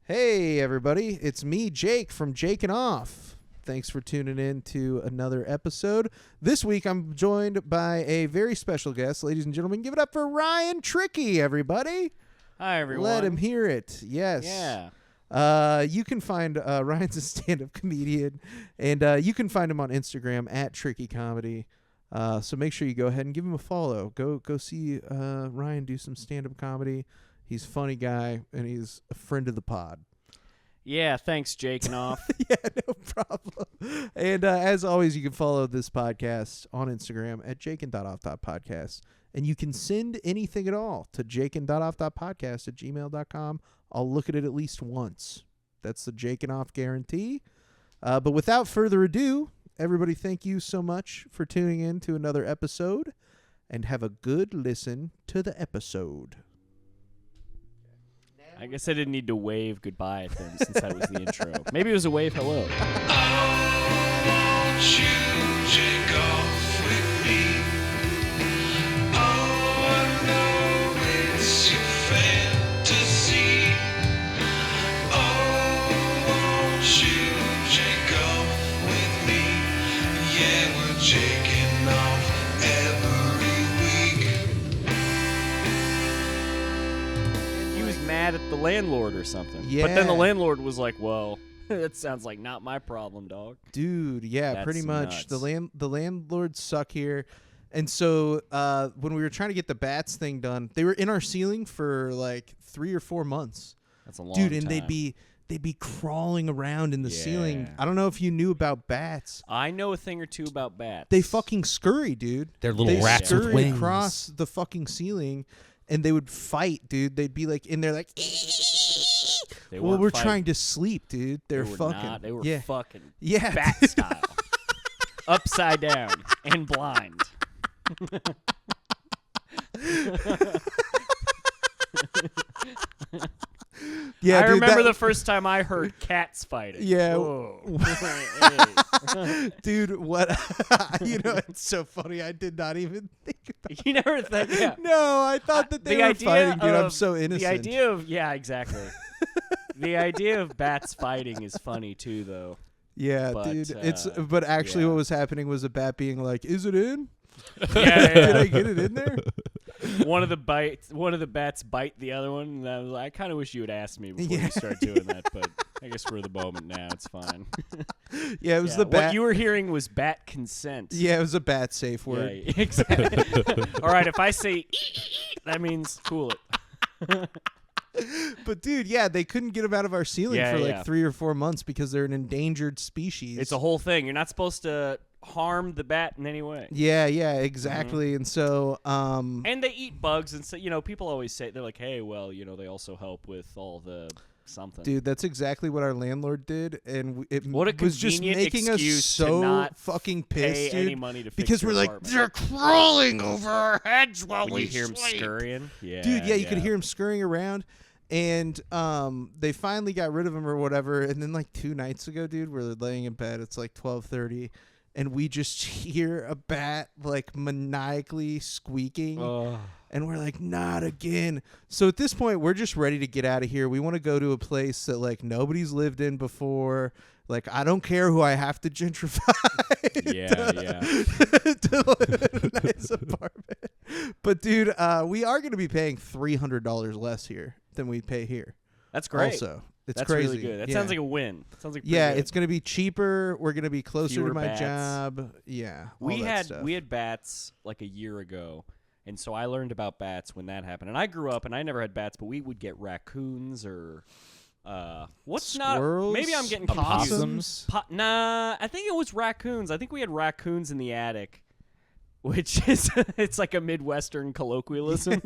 Hey, everybody. It's me, Jake, from Jakin.Off. Thanks for tuning in to another episode. This week, I'm joined by a very special guest. Ladies and gentlemen, give it up for Ryan Trickey, everybody. Hi, everyone. Let him hear it. Yes. Yeah. You can find Ryan's a stand-up comedian, and you can find him on Instagram at Trickey Comedy. So make sure you go ahead and give him a follow. Go see Ryan do some stand-up comedy. He's a funny guy, and he's a friend of the pod. Yeah, thanks, Jakin.Off. Yeah, no problem. And as always, you can follow this podcast on Instagram at Jakin.Off.Podcast. And you can send anything at all to Jakin.Off.Podcast at gmail.com. I'll look at it at least once. That's the Jakin.Off guarantee. But without further ado, everybody, thank you so much for tuning in to another episode. And have a good listen to the episode. I guess I didn't need to wave goodbye at them since that was the intro. Maybe it was a wave hello. Oh, won't you take off with me? Oh, I know it's your fantasy. Oh, won't you take off with me? Yeah, we're taking off every week. He was mad at the landlord or something. Yeah. But then the landlord was like, well, that sounds like not my problem, dog. Dude, yeah, That's pretty much. nuts. The landlords suck here. And so when we were trying to get the bats thing done, they were in our ceiling for like 3 or 4 months. That's a long Dude, and time. they'd be crawling around in the ceiling. Yeah. I don't know if you knew about bats. I know a thing or two about bats. They fucking scurry, dude. They're little They rats with scurry wings. across the fucking ceiling, and they would fight, dude. They'd be like in there like, They well, weren't we're fighting. trying to sleep, dude. They They're were fucking. not. They were yeah. fucking Yeah. bat style. Upside down and blind. Yeah, I dude, remember that- the first time I heard cats fighting. Yeah. Whoa. Hey. Dude, what? You know, it's so funny. I did not even think about You never think, yeah. No, I thought that they The were idea fighting, dude. I'm of- so innocent. The idea of, yeah, exactly. The idea of bats fighting is funny too, though. Yeah, but, dude. But actually, yeah. what was happening was a bat being like, "Is it in? Yeah, Did I get it in there?" One of the bats bite the other one, and I was like, I kind of wish you would ask me before Yeah. you start doing that, but I guess for the moment now, it's fine. Yeah, it was Yeah, the bat. What you were hearing was bat consent. Yeah, it was a bat safe Yeah, word. exactly. All right, if I say that means cool it. But dude, yeah, they couldn't get them out of our ceiling Yeah, for like yeah. 3 or 4 months because they're an endangered species. It's a whole thing. You're not supposed to harm the bat in any way. Yeah, exactly. And so, And they eat bugs, and so people always say they're like, hey, well, they also help with all the something. dude, that's exactly what our landlord did, and it What a was just convenient making us excuse to so not fucking pay pissed, any dude. money to fix Because your we're like, apartment. they're crawling over our heads while when we you hear them sleep. scurrying. Yeah, Dude, yeah, you could hear him scurrying around. And they finally got rid of him or whatever. And then like 2 nights ago, dude, we're laying in bed. It's like 12:30, and we just hear a bat like maniacally squeaking. And we're like, not again. So at this point, we're just ready to get out of here. We want to go to a place that like nobody's lived in before. Like, I don't care who I have to gentrify. To live in a nice apartment. But dude, we are going to be paying $300 less here than we pay here. That's great. Also, it's That's crazy. really good. That Yeah. sounds like a win. Sounds like Yeah, pretty it's going to be cheaper. We're going to be closer Fewer to my bats. job. Yeah, all we that had stuff. we had bats like a year ago, and so I learned about bats when that happened. And I grew up and I never had bats, but we would get raccoons or Squirrels, maybe I'm getting possums. confused. Nah, I think it was raccoons. I think we had raccoons in the attic, which is it's like a Midwestern colloquialism.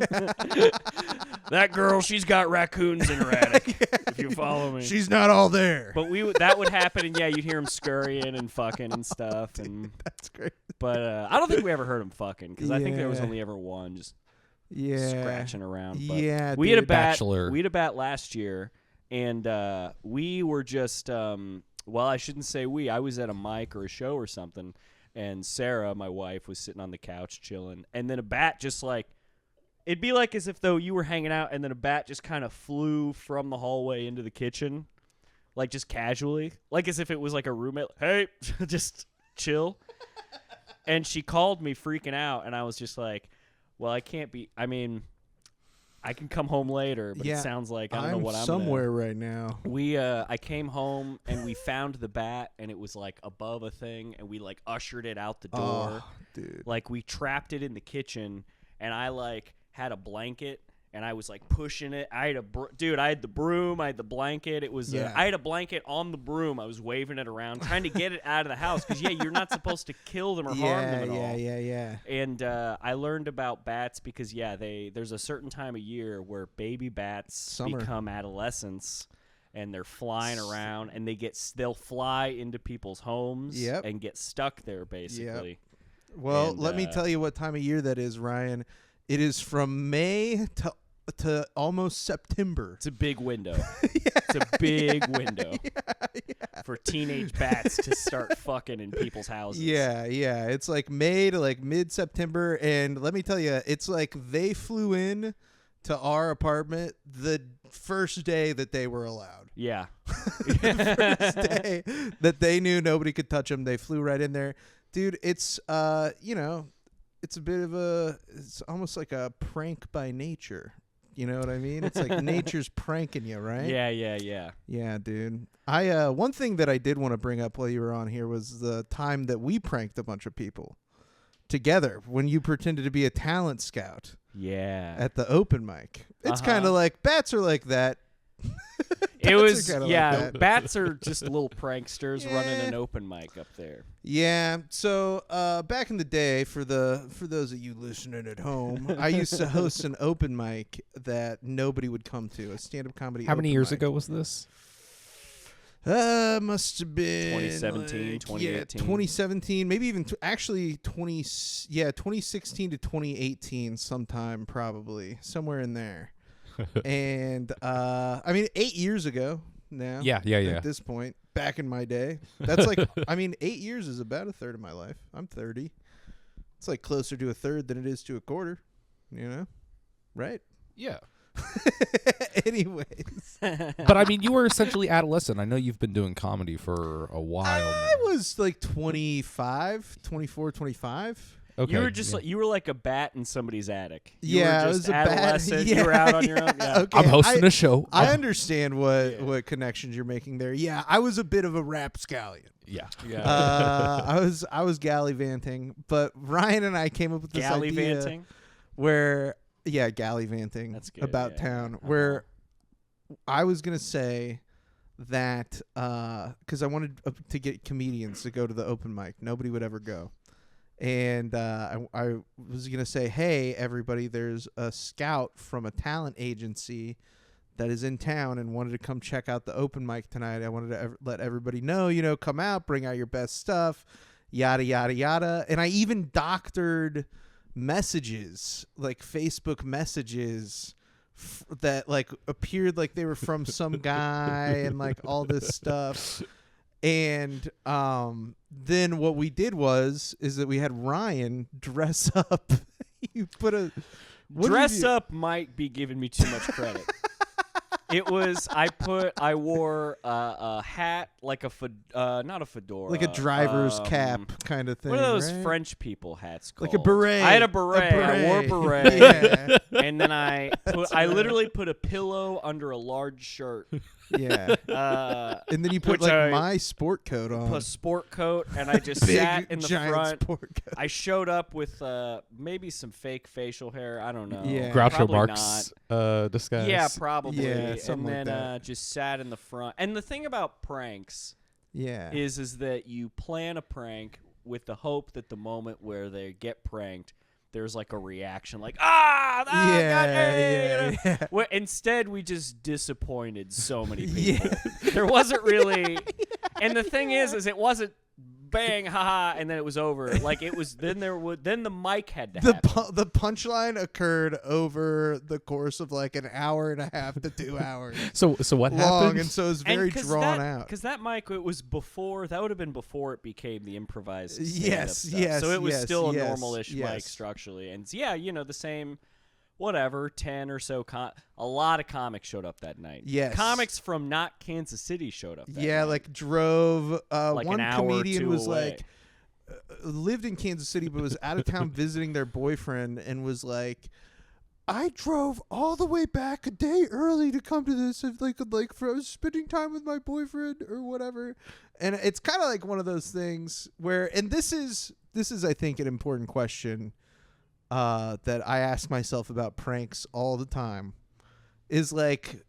That girl, she's got raccoons in her attic. If you follow me. She's not all there. But that would happen, and yeah, you'd hear them scurrying and fucking and stuff. And That's great. but I don't think we ever heard them fucking because I think there was Yeah. only ever one just Yeah. scratching around. But Yeah, we had a dude. bat. Bachelor. We had a bat last year, and we were just well, I shouldn't say we. I was at a mic or a show or something, and Sarah, my wife, was sitting on the couch chilling, and then a bat just like It'd be like as if though you were hanging out and then a bat just kind of flew from the hallway into the kitchen, like just casually, like as if it was like a roommate. Hey, just chill. And she called me freaking out, and I was just like, well, I can't be. I mean, I can come home later, but it sounds like I don't know what I'm somewhere right now. I came home and we found the bat, and it was like above a thing, and we like ushered it out the door. Oh, dude. Like we trapped it in the kitchen, and I like had a blanket, and I was like pushing it. I had I had the broom, I had the blanket. It was I had a blanket on the broom. I was waving it around, trying to get it out of the house because you're not supposed to kill them or harm them at all. Yeah. And I learned about bats because there's a certain time of year where baby bats become adolescents, and they're flying around, and they'll fly into people's homes and get stuck there basically. Yep. Well, let me tell you what time of year that is, Ryan. It is from May to almost September. It's a big window. It's a big window for teenage bats to start fucking in people's houses. Yeah. It's like May to like mid-September, and let me tell you, it's like they flew in to our apartment the first day that they were allowed. Yeah. The first day that they knew nobody could touch them, they flew right in there. Dude, it's it's a bit of it's almost like a prank by nature. You know what I mean? It's like nature's pranking you, right? Yeah. Yeah, dude. One thing that I did want to bring up while you were on here was the time that we pranked a bunch of people together when you pretended to be a talent scout. Yeah. At the open mic. It's kind of like bats are like that. It was like bats are just little pranksters running an open mic up there. Yeah. So back in the day, for those of you listening at home, I used to host an open mic that nobody would come to, a stand-up comedy. How many years ago was this? Must have been 2017, 2018. Yeah, 2017, maybe even actually 2016 to 2018, sometime probably somewhere in there. And I mean, 8 years ago now. Yeah. At this point, back in my day, that's like, I mean, 8 years is about a third of my life. I'm 30. It's like closer to a third than it is to a quarter. You know, right? Yeah. Anyways, but I mean, you were essentially adolescent. I know you've been doing comedy for a while. I was like 24, 25. Okay. You were just like, you were like a bat in somebody's attic. You were just I was a adolescent. bat. You were out on your own. Yeah. Okay, I'm hosting a show. I understand what connections you're making there. Yeah, I was a bit of a rapscallion. Yeah. I was gallivanting, but Ryan and I came up with this idea where gallivanting. That's good. About town. Where I was gonna say that because I wanted to get comedians to go to the open mic. Nobody would ever go. And I was going to say, hey, everybody, there's a scout from a talent agency that is in town and wanted to come check out the open mic tonight. I wanted to let everybody know, come out, bring out your best stuff, yada, yada, yada. And I even doctored messages, like Facebook messages that like appeared like they were from some guy and like all this stuff. And then what we did is that we had Ryan dress up. You put a dress up might be giving me too much credit. It was I wore a hat, like not a fedora, like a driver's cap kind of thing. What are those right? French people hats called? Like a beret. I had a beret. I wore a beret. Yeah. And then I literally put a pillow under a large shirt. Yeah. And then you put my sport coat on. A sport coat, and I just sat in the front. Sport coat. I showed up with maybe some fake facial hair. I don't know. Yeah. Groucho Marx disguise. Yeah, probably. Yeah, and then like just sat in the front. And the thing about pranks is that you plan a prank with the hope that the moment where they get pranked, there's like a reaction like, God, hey, Well, instead, we just disappointed so many people. There wasn't really, and the thing is it wasn't bang, haha, and then it was over. Like it was, then the mic had to happen. The punchline occurred over the course of like an hour and a half to 2 hours. So what happened? And so it was very drawn out. Because that mic, it was before. That would have been before it became the improvised stand-up Yes. stuff. So it was still a normal-ish mic structurally, and the same. whatever, 10 or so. A lot of comics showed up that night. Yes. Comics from not Kansas City showed up that Yeah, night. like drove. Like one an hour or comedian two was away. like, lived in Kansas City, but was out of town visiting their boyfriend, and was like, I drove all the way back a day early to come to this, if for spending time with my boyfriend or whatever. And it's kind of like one of those things where, and this is I think an important question that I ask myself about pranks all the time, is like,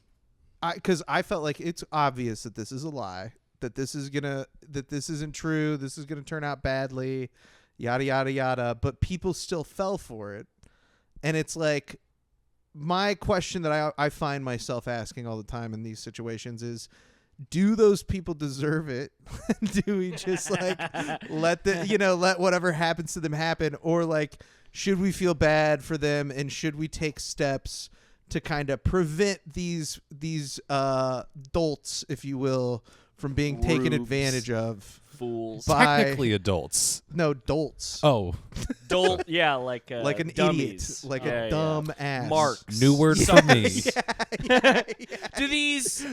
because I felt like it's obvious that this is a lie, that this isn't true, this is gonna turn out badly, yada yada yada, but people still fell for it. And it's like, my question that I find myself asking all the time in these situations is, do those people deserve it? Do we just like let whatever happens to them happen, or like, should we feel bad for them, and should we take steps to kind of prevent these dolts, if you will, from being taken Rubes. advantage of? Fools. Technically adults. No, dolts. Oh, Dolt, yeah, like an dummies. idiot, like Yeah, a dumb ass. Marks. new word for me. Do these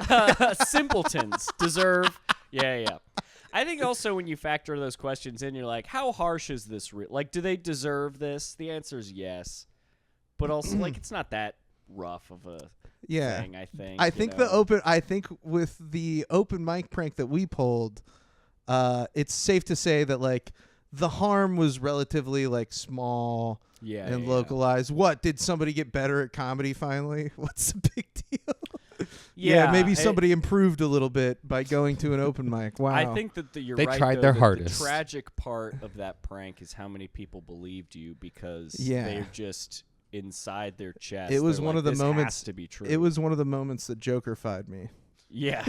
simpletons deserve? Yeah. I think also when you factor those questions in, you're like, how harsh is this? Like, do they deserve this? The answer is yes, but also like it's not that rough of a thing. I think with the open mic prank that we pulled, it's safe to say that like the harm was relatively like small and localized. What, did somebody get better at comedy finally? What's the big deal? Yeah, maybe somebody improved a little bit by going to an open mic. Wow. I think that you're They right. tried though, their that hardest. The tragic part of that prank is how many people believed you, because Yeah. they're just inside their chest. It was they're one like, of the this moments. has to be true. It was one of the moments that Joker-fied me. Yeah.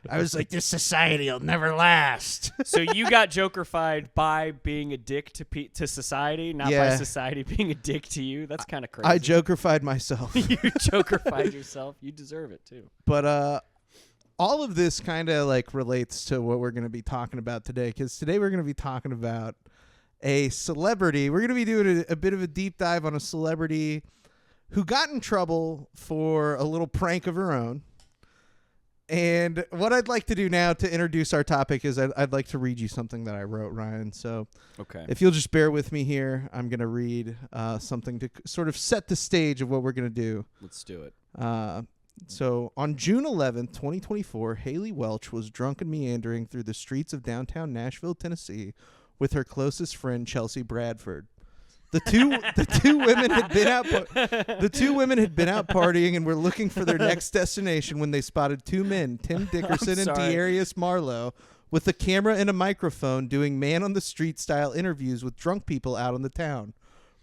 I was like, this society will never last. So you got Joker-fied by being a dick to society, not by Yeah. society being a dick to you. That's kind of crazy. I Joker-fied myself. You Joker-fied yourself. You deserve it too. But all of this kind of like relates to what we're going to be talking about today, because today we're going to be talking about a celebrity. We're going to be doing a bit of a deep dive on a celebrity who got in trouble for a little prank of her own. And what I'd like to do now to introduce our topic is I'd like to read you something that I wrote, Ryan. So Okay. if you'll just bear with me here, I'm going to read something to sort of set the stage of what we're going to do. Let's do it. So on June 11th, 2024, Haliey Welch was drunk and meandering through the streets of downtown Nashville, Tennessee, with her closest friend, Chelsea Bradford. The two women had been out partying and were looking for their next destination when they spotted two men, Tim Dickerson and sorry. Darius Marlowe, with a camera and a microphone doing man-on-the-street style interviews with drunk people out in the town.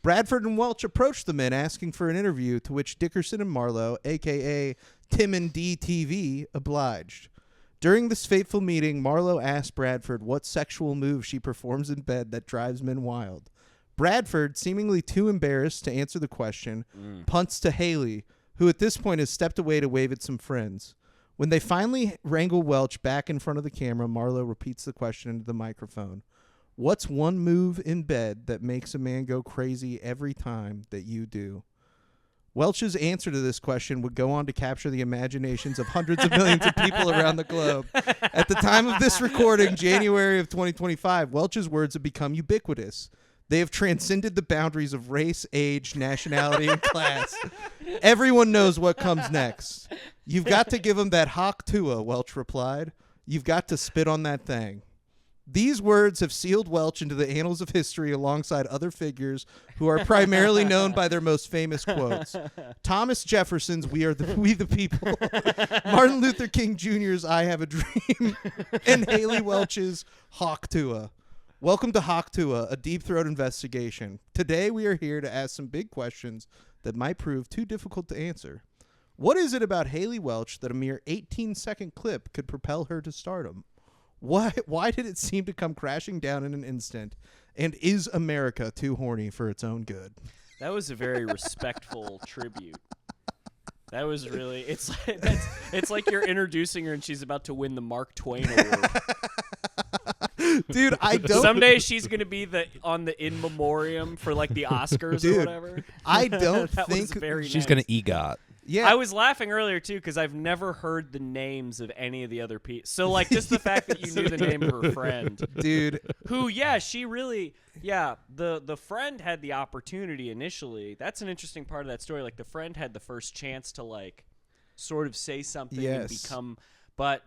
Bradford and Welch approached the men asking for an interview, to which Dickerson and Marlowe, a.k.a. Tim and DTV, obliged. During this fateful meeting, Marlowe asked Bradford what sexual move she performs in bed that drives men wild. Bradford, seemingly too embarrassed to answer the question, punts to Haliey, who at this point has stepped away to wave at some friends. When they finally wrangle Welch back in front of the camera, Marlowe repeats the question into the microphone. What's one move in bed that makes a man go crazy every time that you do? Welch's answer to this question would go on to capture the imaginations of hundreds of millions of people around the globe. At the time of this recording, January of 2025, Welch's words have become ubiquitous. They have transcended the boundaries of race, age, nationality, and class. Everyone knows what comes next. You've got to give him that Hawk Tuah, Welch replied. You've got to spit on that thing. These words have sealed Welch into the annals of history alongside other figures who are primarily known by their most famous quotes. Thomas Jefferson's We the People, Martin Luther King Jr.'s I Have a Dream, and Haliey Welch's Hawk Tuah. Welcome to Hawk Tuah, a deep throat investigation. Today we are here to ask some big questions that might prove too difficult to answer. What is it about Haliey Welch that a mere 18-second clip could propel her to stardom? Why did it seem to come crashing down in an instant? And is America too horny for its own good? That was a very respectful tribute. That was really it's like you're introducing her and she's about to win the Mark Twain Award. Dude, I don't. Someday she's gonna be on the in memoriam for like the Oscars Dude, or whatever. I don't That was think very She's nice. gonna EGOT. Yeah, I was laughing earlier too because I've never heard the names of any of the other people. So like just the fact that you knew the name of her friend, dude. who she really the friend had the opportunity initially. That's an interesting part of that story. Like the friend had the first chance to like sort of say something and become, but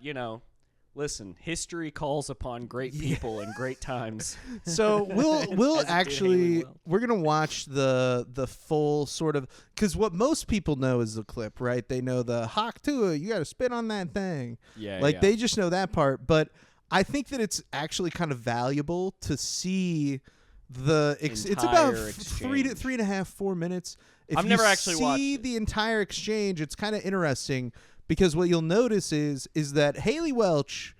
listen, history calls upon great people and great times. So we'll As it did actually Haliey Welch. we're gonna watch the full sort of, because what most people know is the clip, right? They know the Hawk Tuah, you got to spit on that thing. Yeah, like yeah. they just know that part. But I think that it's actually kind of valuable to see it's about Entire 3.5, 4 minutes. If I've you never actually see watched it. the entire exchange, it's kind of interesting. Because what you'll notice is that Haliey Welch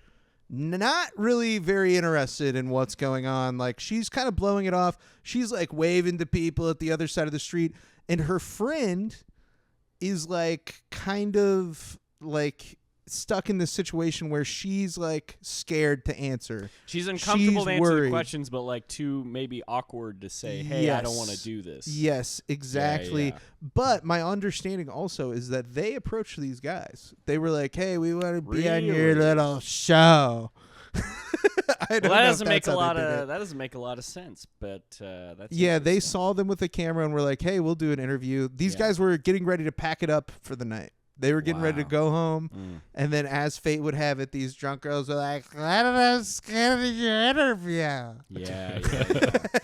not really very interested in what's going on. Like she's kind of blowing it off. She's like waving to people at the other side of the street, and her friend is like kind of like stuck in this situation where she's like scared to answer. She's uncomfortable to answer the worried. questions, but like too maybe awkward to say, "Hey, I don't want to do this." Yes, exactly. Yeah. But my understanding also is that they approached these guys. They were like, "Hey, we want to be on your Really? little show." I don't Well, that know doesn't if make that's a how they lot did of it. that doesn't make a lot of sense, but that's Yeah, they interesting. saw them with a camera and were like, "Hey, we'll do an interview." These Yeah. guys were getting ready to pack it up for the night. They were getting ready to Wow. go home, and then, as fate would have it, these drunk girls were like, "Let us get into your interview." Yeah.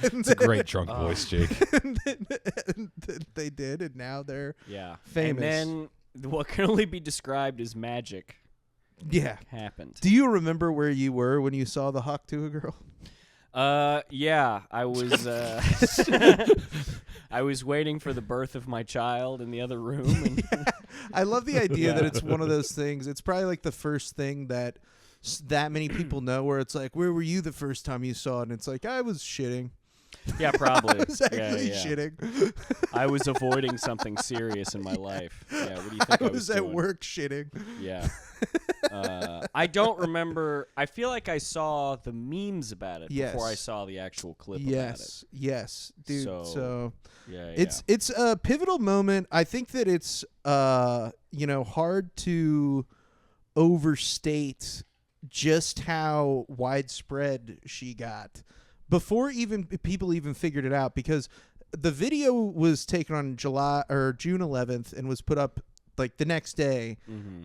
It's a great drunk voice, Jake. And then they did, and now they're Yeah. famous. And then what can only be described as magic yeah. happened. Do you remember where you were when you saw the Hawk Tuah girl? Yeah, I was I was waiting for the birth of my child in the other room. And I love the idea that it's one of those things. It's probably like the first thing that many people know, where it's like, "Where were you the first time you saw it?" And it's like, "I was shitting." yeah, probably. I was actually yeah. shitting. I was avoiding something serious in my life. Yeah, what do you think I was at doing? work shitting. Yeah. I don't remember. I feel like I saw the memes about it Yes. before I saw the actual clip Yes, dude. So, So about it. it's a pivotal moment. I think that it's hard to overstate just how widespread she got before even people even figured it out, because the video was taken on June 11th and was put up like the next day,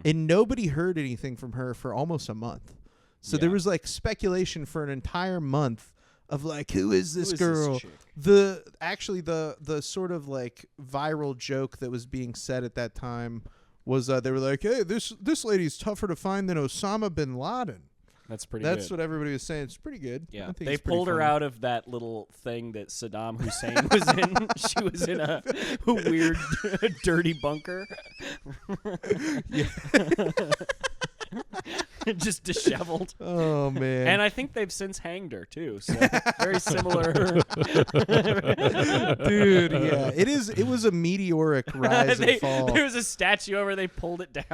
and nobody heard anything from her for almost a month. So there was like speculation for an entire month of like, who is this girl? chick? The sort of like viral joke that was being said at that time was they were like, "Hey, this lady's tougher to find than Osama bin Laden." That's pretty That's good. what everybody was saying. It's pretty good. I Yeah, think they it's pretty pulled her funny. out of that little thing that Saddam Hussein was in. She was in a weird, dirty bunker. Just disheveled. Oh man. And I think they've since hanged her too. So very similar. Dude, yeah. It was a meteoric rise and fall. There was a statue over. They pulled it down.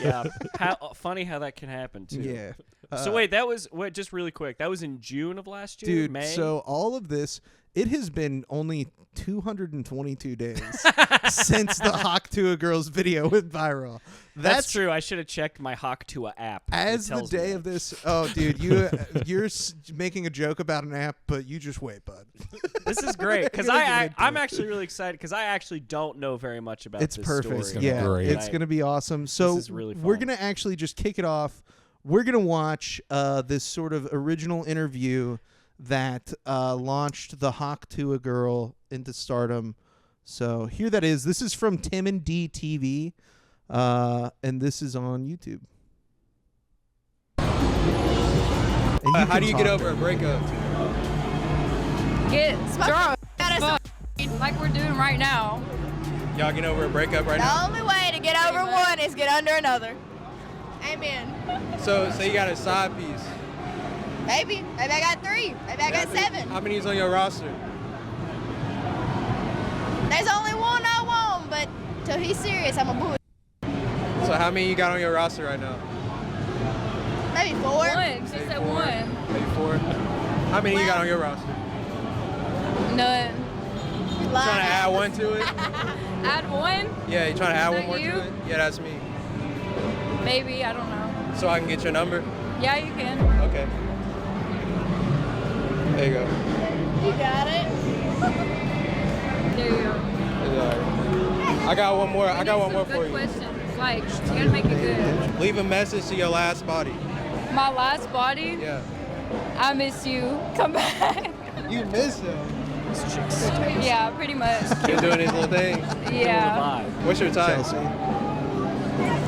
Yeah, funny how that can happen too. Yeah. So wait, that was just really quick. That was in June of last year. Dude, May. so all of this, it has been only 222 days since the Hawk Tuah girls video went viral. That's true. I should have checked my Hawk Tuah app. As the day of this, oh, dude, you're making a joke about an app, but you just wait, bud. This is great because You're gonna get into I'm it. actually really excited because I actually don't know very much about It's this perfect. story. Yeah, great. it's gonna be awesome. So is really we're fun. gonna actually just kick it off. We're gonna watch this sort of original interview that launched the Hawk Tuah girl into stardom. So here that is. This is from Tim and D TV, and this is on YouTube. And How do you get over a breakup? Get drunk like we're doing right now. Y'all get over a breakup right The now? only way to get over one is get under another. Amen. So you got a side piece. Maybe. Maybe I got 3. Maybe I got 7. How many is on your roster? There's only one I want, but till he's serious, I'm a bull. So how many you got on your roster right now? Maybe 4. One. She said one. Maybe 4. How many you got on your roster? None. Trying to add one to it? Add one? Yeah, you trying to add Is one that more you? to it? Yeah, that's me. Maybe. I don't know. So I can get your number? Yeah, you can. Okay. There you go. You got it. There you go. It's all right. I got one more. I got one more for Good you. questions. Like, you gotta make it good. Leave a message to your last body. My last body. Yeah. I miss you. Come back. You miss him. Yeah, pretty much. He's doing his little thing. Yeah. What's your type? Chelsea.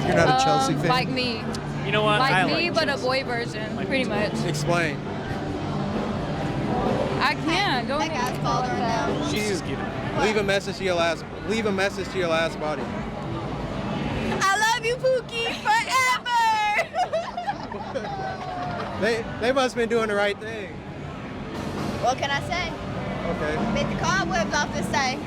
You're not a Chelsea fan? Like me. You know what? Like I me, but Chelsea. a boy version, pretty much. Explain. I can. Go That ahead. guy's falling down. She's just giving. Leave a message to your last. Leave a message to your last body. I love you, Pookie, forever. They must have been doing the right thing. What can I say? Okay. Bit the cobwebs off this thing.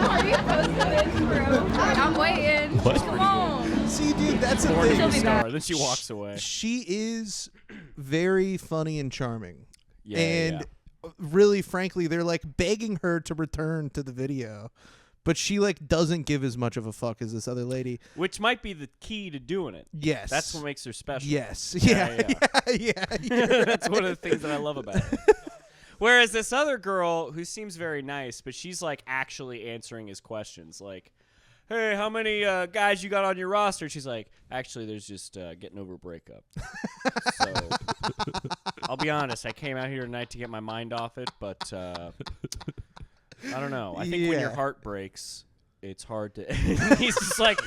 Are you posting this, bro? I'm waiting. Come on. See, dude, that's the Horny She'll thing. be star. back. Then she walks away. She is very funny and charming. Yeah, and really, frankly, they're like begging her to return to the video. But she like doesn't give as much of a fuck as this other lady. Which might be the key to doing it. Yes. That's what makes her special. Yes. Yeah, Yeah. That's one of the things that I love about it. Whereas this other girl, who seems very nice, but she's like actually answering his questions, like, "Hey, how many guys you got on your roster?" She's like, "Actually, there's just getting over a breakup." So I'll be honest, I came out here tonight to get my mind off it, but I don't know. I think when your Yeah. heart breaks, it's hard to. He's just like.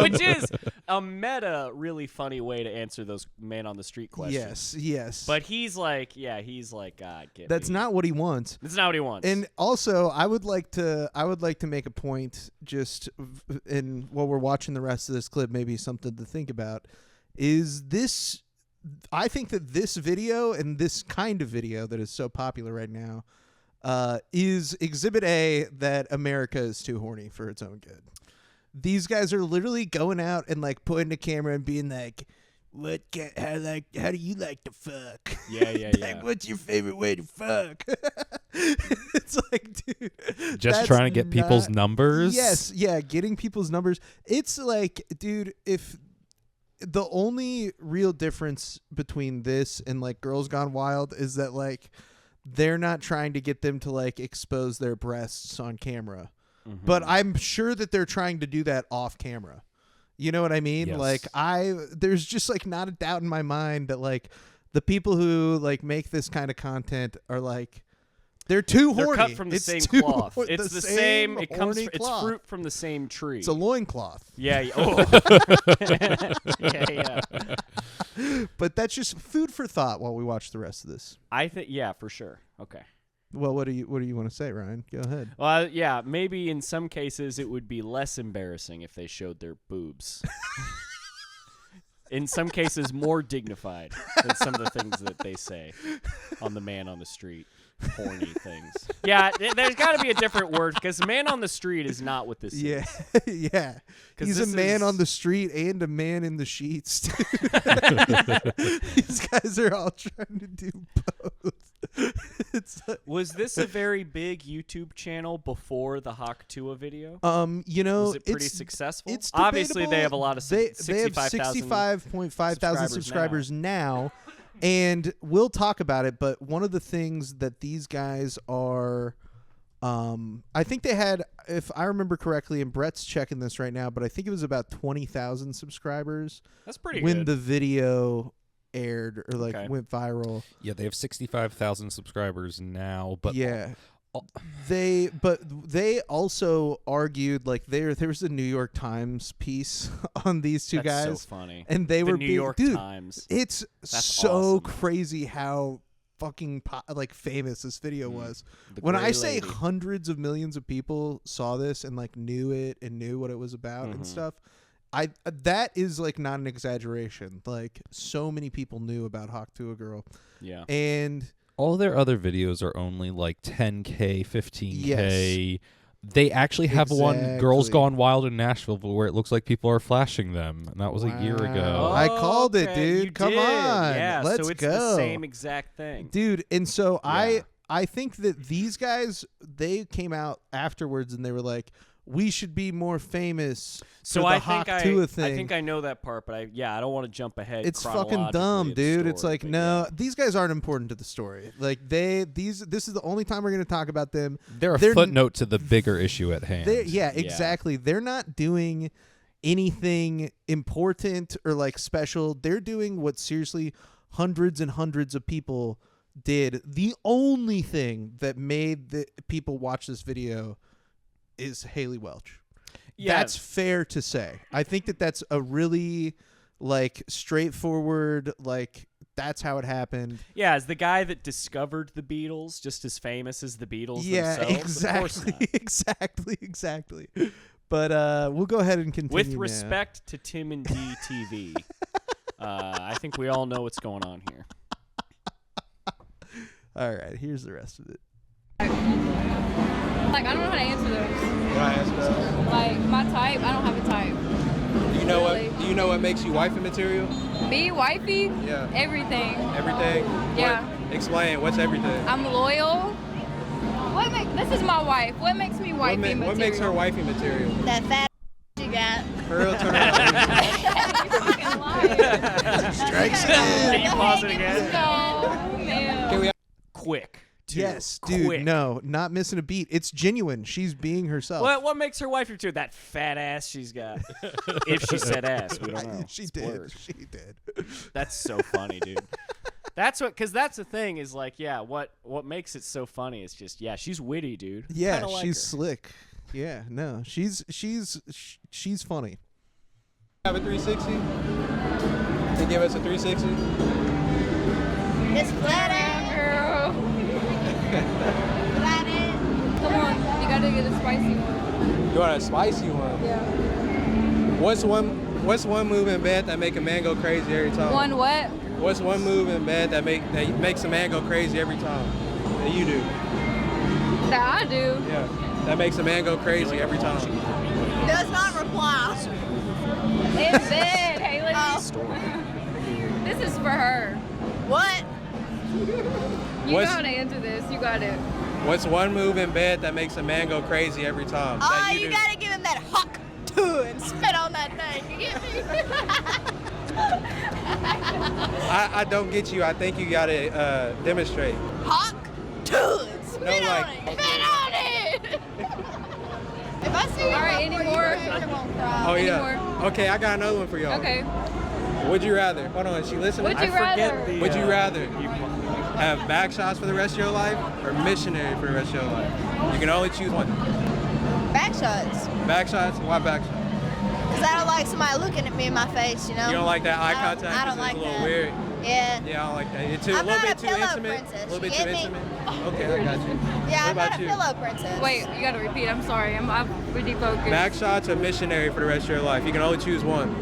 Which is a meta, really funny way to answer those man on the street questions. Yes. But he's like, God, get That's me. not what he wants. That's not what he wants. And also, I would like to make a point just in while we're watching the rest of this clip, maybe something to think about is this. I think that this video and this kind of video that is so popular right now is Exhibit A that America is too horny for its own good. These guys are literally going out and like pointing a camera and being like, how do you like to fuck? Yeah. Like, what's your favorite way to fuck? It's like, dude, Just that's trying to get people's not- numbers. Yes, yeah, getting people's numbers. It's like, dude, if the only real difference between this and like Girls Gone Wild is that like they're not trying to get them to like expose their breasts on camera. Mm-hmm. But I'm sure that they're trying to do that off camera. You know what I mean? Yes. Like there's just like not a doubt in my mind that like the people who like make this kind of content are like they're too They're horny. cut from the It's same too cloth. hor- It's the same. It comes. horny It's cloth. fruit from the same tree. It's a loincloth. Yeah. Oh. yeah. But that's just food for thought while we watch the rest of this. I think. Yeah, for sure. Okay. Well, what do you want to say, Ryan? Go ahead. Well, yeah. Maybe in some cases it would be less embarrassing if they showed their boobs. In some cases, more dignified than some of the things that they say on the man on the street. Horny things. Yeah, there's got to be a different word because man on the street is not what this Yeah, is. yeah. 'Cause He's a this man is- on the street and a man in the sheets. These guys are all trying to do both. It's like, Was this a very big YouTube channel before the Hawk Tuah video? you know, Was it pretty it's successful? It's Obviously, they debatable. have a lot of they have 65,000 65.5 thousand subscribers now, and we'll talk about it. But one of the things that these guys are, I think they had, if I remember correctly, and Brett's checking this right now, but I think it was about 20,000 subscribers That's pretty when good. the video aired or like Okay. went viral. Yeah, they have 65,000 subscribers now, but yeah. They also argued like there was a New York Times piece on these two That's guys, so funny. and they the were New being, York dude, Times. it's That's so awesome. crazy how fucking like famous this video was. The When Gray I say Lady. hundreds of millions of people saw this and like knew it and knew what it was about and stuff, that is like not an exaggeration. Like so many people knew about Hawk Tuah Girl, Yeah. and all their other videos are only like 10K, 15K. Yes. They actually have one Girls Exactly. Gone Wild in Nashville where it looks like people are flashing them, and that was a year ago. I called it, Okay, dude. you Come did. on. Yeah, Let's so it's go. the same exact thing. Dude, and so Yeah. I think that these guys, they came out afterwards and they were like, we should be more famous So for I the Hawk think Tuah thing. I think I know that part, but I don't want to jump ahead. It's fucking chronologically dumb, of the dude. It's story, like, but no, yeah. these guys aren't important to the story. Like this is the only time we're going to talk about them. They're a footnote to the bigger issue at hand. Yeah, exactly. They're not doing anything important or like special. They're doing what seriously hundreds and hundreds of people did. The only thing that made the people watch this video is Haliey Welch. Yeah. That's fair to say. I think that that's a really like straightforward, like that's how it happened. Yeah, as the guy that discovered the Beatles, just as famous as the Beatles Yeah, themselves. Of course exactly, not. exactly. But we'll go ahead and continue With now. respect to Tim and D TV, I think we all know what's going on here. All right, here's the rest of it. Like, I don't know how to answer those. Can I ask those? Like, my type, I don't have a type. Do you know Really? what? Do you know what makes you wifey material? Me, wifey? Yeah. Everything. Everything. Yeah. What, explain. What's everything? I'm loyal. This is my wife. What makes me wifey material? What makes her wifey material? That fat you got. Girl, turn around. You fucking liar. Strikes Can again. you pause it again? No, man. Can we? Quick. Too Yes, dude. quick. No, not missing a beat. It's genuine. She's being herself. What makes her wife too? That fat ass she's got. If she said ass, we don't know. She Spoilers. did. She did. That's so funny, dude. Because that's the thing is like, yeah, what makes it so funny is just, yeah, she's witty, dude. Yeah, Kinda like she's her. slick. Yeah, no, she's funny. Have a 360? Can you give us a 360? It's flat Down, out. girl. Flat out. Come on, you gotta get a spicy one. You want a spicy one? Yeah. What's one move in bed that make a man go crazy every time? One what? What's one move in bed that makes a man go crazy every time? That you do? That I do. Yeah. That makes a man go crazy every time. Does not reply. In bed, Haley. Oh. This is for her. What? You What's- know how to answer this. You got it. What's one move in bed that makes a man go crazy every time? Oh, that you do? gotta give him that Hawk Tuah and spit on that thing. You get me? I don't get you. I think you gotta demonstrate. Hawk Tuah and spit No, on like- it. Spit on it. If I see you All right, before any you more? ready, I won't cry. Oh Any yeah. more? Okay, I got another one for y'all. Okay. Would you rather? Hold on, is she listening? Would you rather? Would you rather have back shots for the rest of your life or missionary for the rest of your life? You can only choose one. Back shots. Back shots? Why back shots? Because I don't like somebody looking at me in my face, you know? You don't like that eye I don't- contact? I 'Cause don't like it's a little that. weird. Yeah. Yeah, I don't like that. It's too, I'm a little not bit a too pillow intimate. princess. A little bit You too get me? intimate. Okay, I got you. Yeah, What I'm not about a you? pillow princess. Wait, you gotta repeat. I'm sorry. I'm really focused. Back shots or missionary for the rest of your life? You can only choose one.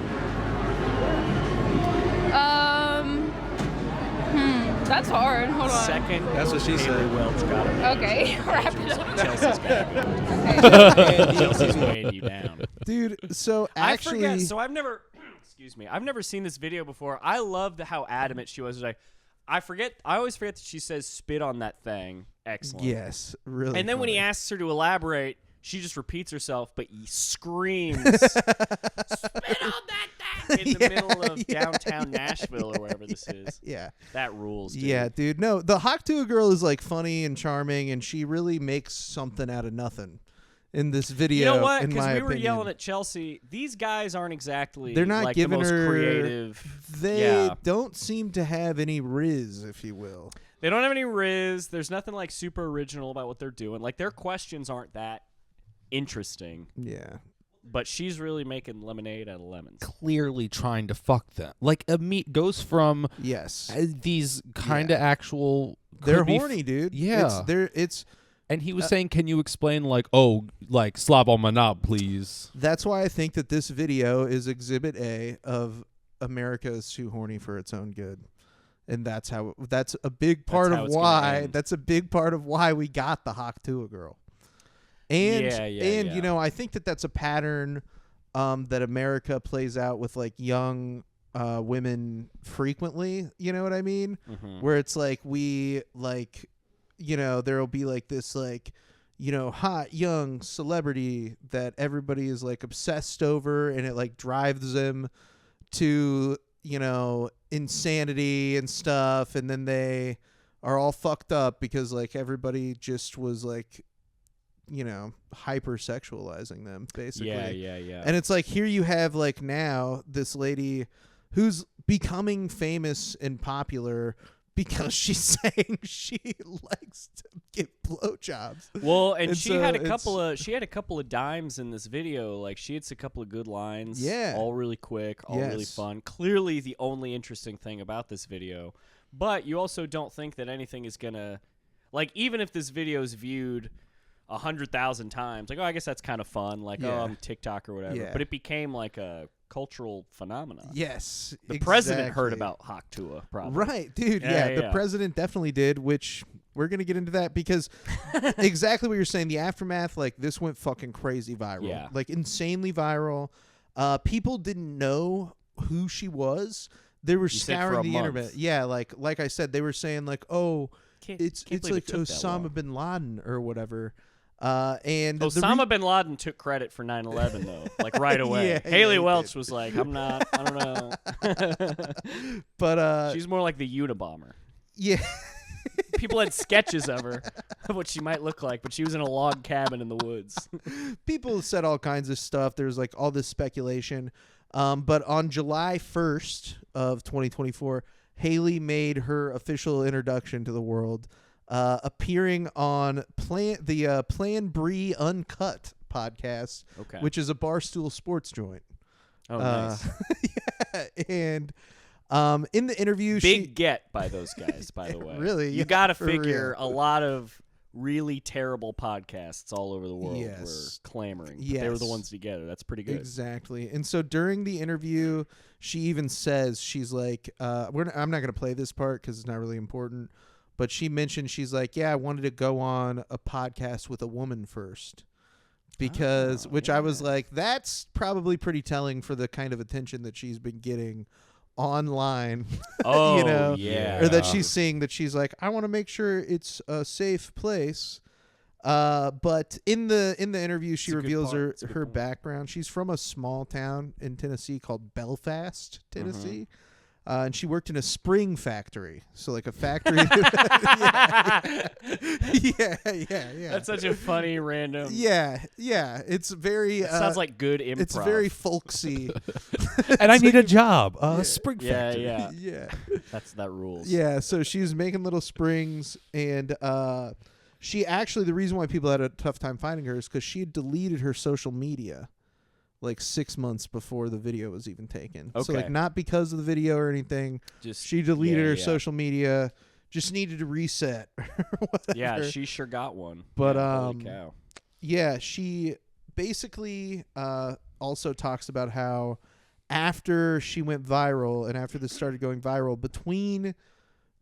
That's hard. Hold on. Second. That's what she Haliey said. Welch got it. Okay. Wrap it up. Chelsea's Okay. And Chelsea's weighing you down. Dude, so actually I forget. So I've never, excuse me, I've never seen this video before. I loved how adamant she was. Like, I always forget that she says spit on that thing. Excellent. yes, really. And then when he funny. asks her to elaborate, she just repeats herself, but he screams, "Spit on that thing!" in the middle of downtown Nashville or wherever this is. Yeah. That rules, dude. Yeah, dude. No, the Hawk Tuah girl is like funny and charming, and she really makes something out of nothing in this video. You know what? In Because my we were opinion. yelling at Chelsea. These guys aren't exactly They're not like giving the most her creative. They Yeah. don't seem to have any riz, if you will. They don't have any riz. There's nothing like super original about what they're doing. Like their questions aren't that interesting. Yeah. But she's really making lemonade out of lemons. Clearly trying to fuck them. Like a meat goes from Yes. these kind of actual. They're could be horny, dude. Yeah. It's And he was saying, "Can you explain like, oh, like slob on my knob, please?" that's why I think that this video is exhibit A of America is too horny for its own good. And that's a big part how of it's gonna why end. that's a big part of why we got the Hawk Tuah girl. And you know, I think that that's a pattern that America plays out with like young women frequently. You know what I mean? Where it's like we like, you know, there'll be like this like, you know, hot young celebrity that everybody is like obsessed over, and it like drives them to, you know, insanity and stuff, and then they are all fucked up because like everybody just was like, you know, hypersexualizing them basically. Yeah. And it's like here you have like now this lady who's becoming famous and popular because she's saying she likes to give blowjobs. Well, and she so had a couple of dimes in this video. Like she had a couple of good lines. Yeah. All really quick, all really fun. Clearly the only interesting thing about this video. But you also don't think that anything is gonna, like, even if this video is viewed 100,000 times, like, oh, I guess that's kind of fun. Like, oh, I'm TikTok or whatever. Yeah. But it became like a cultural phenomenon. Yes. The president heard about Hawk Tuah, probably. Right, dude. Yeah, the president definitely did, which we're going to get into that because exactly what you're saying, the aftermath, like, this went fucking crazy viral. Yeah. Like, insanely viral. People didn't know who she was. They were scouring the internet. Yeah, like I said, they were saying, like, oh, it's like Osama bin Laden or whatever. And Osama bin Laden took credit for 9/11 though, like right away. Haliey Welch was like, I don't know. But she's more like the Unabomber. Yeah. People had sketches of her, of what she might look like, but she was in a log cabin in the woods. People said all kinds of stuff. There's like all this speculation. But on July 1st of 2024, Haliey made her official introduction to the world. Appearing on Plan Brie Uncut podcast, which is a Barstool Sports joint. Oh, nice. Yeah, and in the interview, big get by those guys, by the way. Really, you got to figure a lot of really terrible podcasts all over the world were clamoring. But they were the ones together. That's pretty good. Exactly. And so during the interview, she even says, she's like, I'm not going to play this part because it's not really important. But she mentioned, she's like, yeah, I wanted to go on a podcast with a woman first. Because, I was like, that's probably pretty telling for the kind of attention that she's been getting online. Oh, you know? Yeah. Or that she's seeing that she's like, I want to make sure it's a safe place. But in the interview, she reveals her background. She's from a small town in Tennessee called Belfast, Tennessee. And she worked in a spring factory. So like a factory. Yeah. That's such a funny random. Yeah. It's very. Sounds like good improv. It's very folksy. And I need a job. Spring factory. Yeah. That rules. Yeah. So she was making little springs, and she actually, the reason why people had a tough time finding her is because she had deleted her social media like 6 months before the video was even taken. So like not because of the video or anything. Just she deleted her social media. Just needed to reset. Yeah, she sure got one. But holy cow. Yeah, she basically also talks about how after she went viral and after this started going viral, between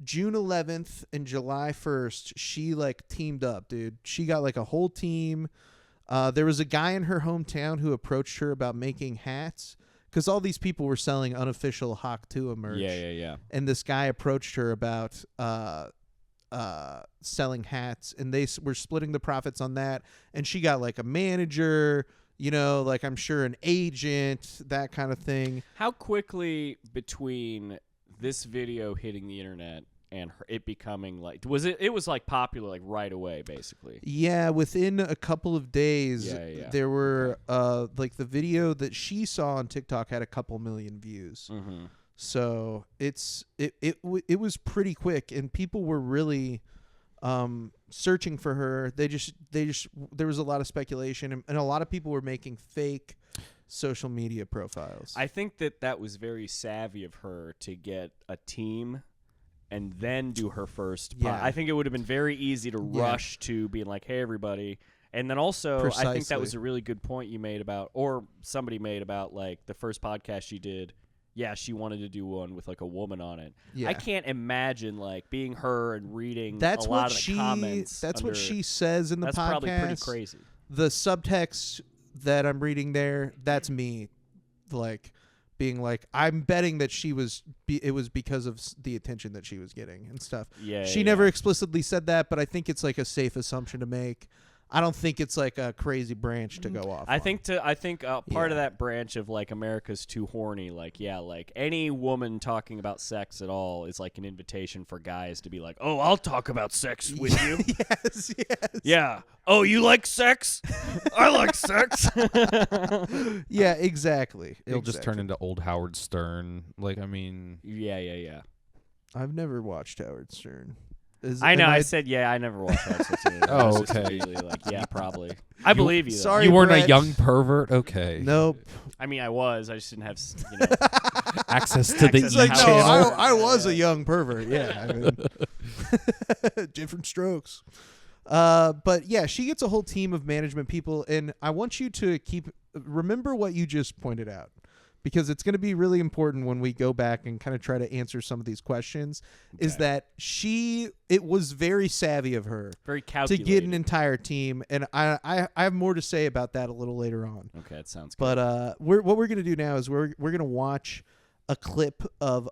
June 11th and July 1st, she like teamed up, dude. She got like a whole team. There was a guy in her hometown who approached her about making hats because all these people were selling unofficial Hawk Tuah merch. Yeah. And this guy approached her about selling hats, and they were splitting the profits on that. And she got like a manager, you know, like I'm sure an agent, that kind of thing. How quickly between this video hitting the internet and it becoming like, it was like popular like right away basically? Yeah, within a couple of days. There were like the video that she saw on TikTok had a couple million views. So it was pretty quick, and people were really searching for her. They just there was a lot of speculation, and a lot of people were making fake social media profiles. I think that was very savvy of her to get a team and then do her first. I think it would have been very easy to rush to being like, hey, everybody. And then also, I think that was a really good point you made about, or somebody made about, like, the first podcast she did. Yeah, she wanted to do one with, like, a woman on it. Yeah. I can't imagine, like, being her and reading a lot of the comments. That's what she says in the podcast. That's probably pretty crazy. the subtext that I'm reading there, that's me, like being like, I'm betting that it was because of the attention that she was getting and stuff. Yeah. She never explicitly said that, but I think it's like a safe assumption to make. I don't think it's like a crazy branch to go off. I think part of that branch of like America's too horny, like like any woman talking about sex at all is like an invitation for guys to be like, oh, I'll talk about sex with you. Yes. Yeah. Oh, you like sex? I like sex. Yeah, exactly. It'll just turn into old Howard Stern. Like, I mean, Yeah. I've never watched Howard Stern. I know. I said, I never watched that. Oh, okay. Like, yeah, probably. I believe you. Though. Sorry, you weren't Brett. a young pervert? Okay. Nope. I mean, I was. I just didn't have, Access to the It's like, no, channel. I was a young pervert. Yeah. I mean, different strokes. But yeah, she gets a whole team of management people, and I want you to remember what you just pointed out, because it's going to be really important when we go back and kind of try to answer some of these questions. Okay. Is that it was very savvy of her, very calculated, to get an entire team, and I have more to say about that a little later on. Okay, that sounds good. But what we're going to do now is we're going to watch a clip of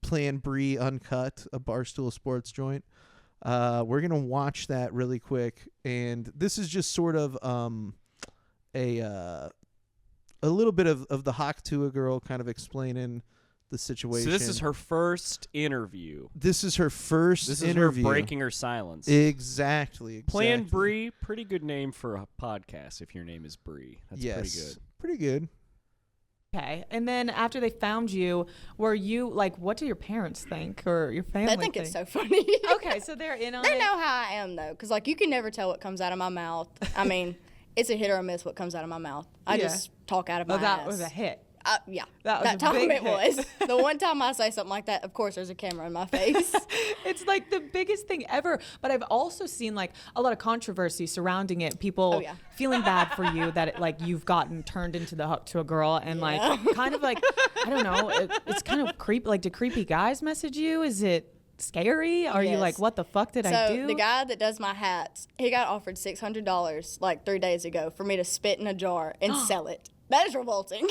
Plan Brie Uncut, a Barstool Sports joint. We're going to watch that really quick, and this is just sort of a little bit of the Hawk Tuah girl kind of explaining the situation. So this is her first interview. This is her her breaking her silence. Exactly. Plan Brie, pretty good name for a podcast if your name is Brie. That's pretty good. Pretty good. Okay. And then after they found you, were you like, what do your parents think or your family They think it's so funny. Okay, so they're in on They it. know how I am, though, because, like, you can never tell what comes out of my mouth. I mean, it's a hit or a miss what comes out of my mouth. I just talk out of my ass. That was a hit. Yeah. That was a time big it hit. was. The one time I say something like that, of course, there's a camera in my face. It's like the biggest thing ever. But I've also seen like a lot of controversy surrounding it. People feeling bad for you that you've gotten turned into the Hawk Tuah girl, and like kind of like, I don't know, it's kind of creepy. Like, do creepy guys message you? Is it scary? Are you like, what the fuck did I do? So the guy that does my hats, he got offered $600 like 3 days ago for me to spit in a jar and sell it. That is revolting.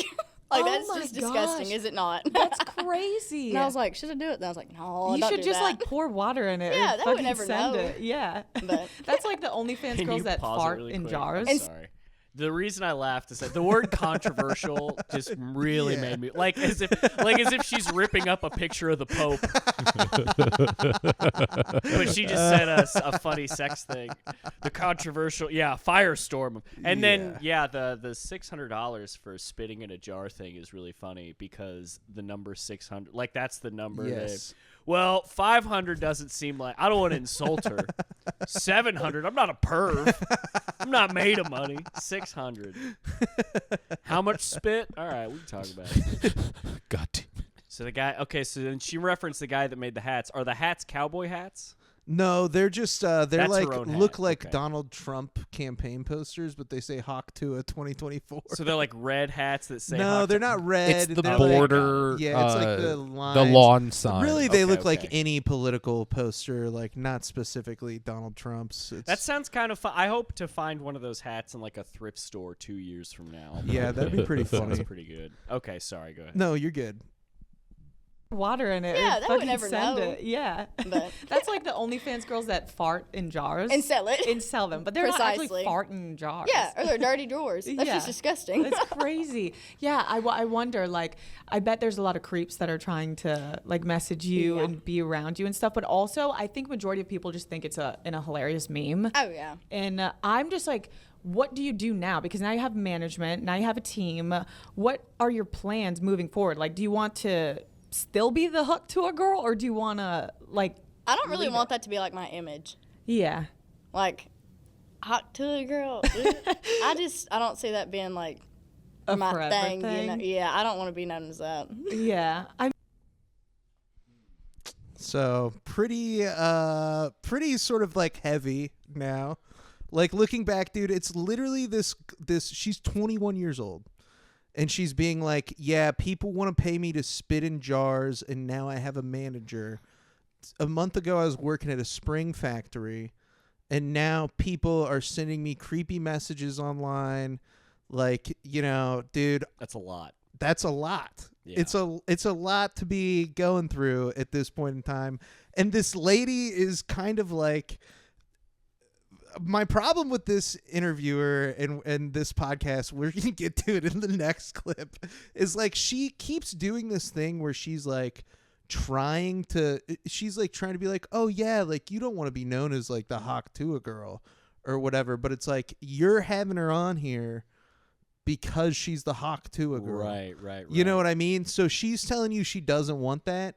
Like, that's just disgusting, is it not? That's crazy. And I was like, should I do it? And I was like, no, you don't should do just that. like pour water in it. Yeah, or they would fucking never send know. it. Yeah. But that's like the OnlyFans girls that fart really in quick? jars. I'm sorry. The reason I laughed is that the word controversial just really made me like as if she's ripping up a picture of the Pope. But she just said a funny sex thing. The controversial, firestorm. And then the $600 for spitting in a jar thing is really funny because the number 600, like that's the number. Yes. Well, 500 doesn't seem like, I don't want to insult her. 700, I'm not a perv. I'm not made of money. 600. How much spit? All right, we can talk about it. God damn it. So the guy, so then she referenced the guy that made the hats. Are the hats cowboy hats? No, they're just That's like her own look hat. like Okay. Donald Trump campaign posters, but they say Hawk Tuah 2024. So they're like red hats that say no, Hawk they're Tuah. not red. It's the they're border. Like, it's like the lines. The lawn sign. Really, they look Okay. like any political poster, like not specifically Donald Trump's. That sounds kind of fun. I hope to find one of those hats in like a thrift store 2 years from now. Yeah, that'd be pretty Sounds funny. pretty good. Okay, sorry, go ahead. No, you're good. Water in it. Yeah, or they would fucking never send know. it. Yeah. But- That's like the OnlyFans girls that fart in jars. And sell it. And sell them. But they're not actually Precisely. farting in jars. Yeah, or they're dirty drawers. That's just disgusting. It's crazy. Yeah, I wonder, like, I bet there's a lot of creeps that are trying to, like, message you and be around you and stuff. But also, I think majority of people just think it's a hilarious meme. Oh, yeah. And I'm just like, what do you do now? Because now you have management, now you have a team. What are your plans moving forward? Like, do you want to still be the Hawk Tuah girl, or do you want to, like, I don't really leave want that to be like my image. Yeah. Like, Hawk Tuah girl. I don't see that being like A my forever thing. You thing? know? Yeah, I don't want to be known as that. Yeah. So pretty sort of like heavy now. Like looking back, dude, it's literally this. She's 21 years old. And she's being like, yeah, people want to pay me to spit in jars, and now I have a manager. A month ago, I was working at a spring factory, and now people are sending me creepy messages online. Like, dude, That's a lot. That's a lot. Yeah. It's a lot to be going through at this point in time. And this lady is kind of like, my problem with this interviewer and this podcast, we're going to get to it in the next clip, is like she keeps doing this thing where she's like trying to be like, oh yeah, like you don't want to be known as like the Hawk Tuah girl or whatever, but it's like you're having her on here because she's the Hawk Tuah girl. Right. You know what I mean? So she's telling you she doesn't want that.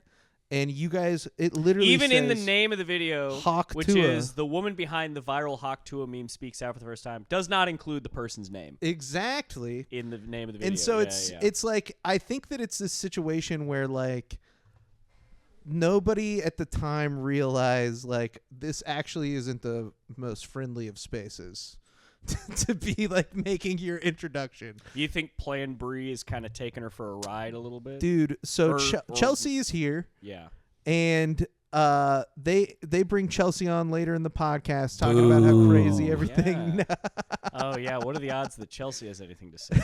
And you guys, it literally even says in the name of the video, Hawk which Tuah. is the woman behind the viral Hawk Tuah meme speaks out for the first time, does not include the person's name. Exactly. In the name of the video. And so it's like, I think that it's this situation where like nobody at the time realized like this actually isn't the most friendly of spaces to be like making your introduction. You think Plan Bree is kind of taking her for a ride a little bit? Dude, so Or- Chelsea is here. Yeah. And they bring Chelsea on later in the podcast talking about how crazy everything. Yeah. Oh yeah, what are the odds that Chelsea has anything to say?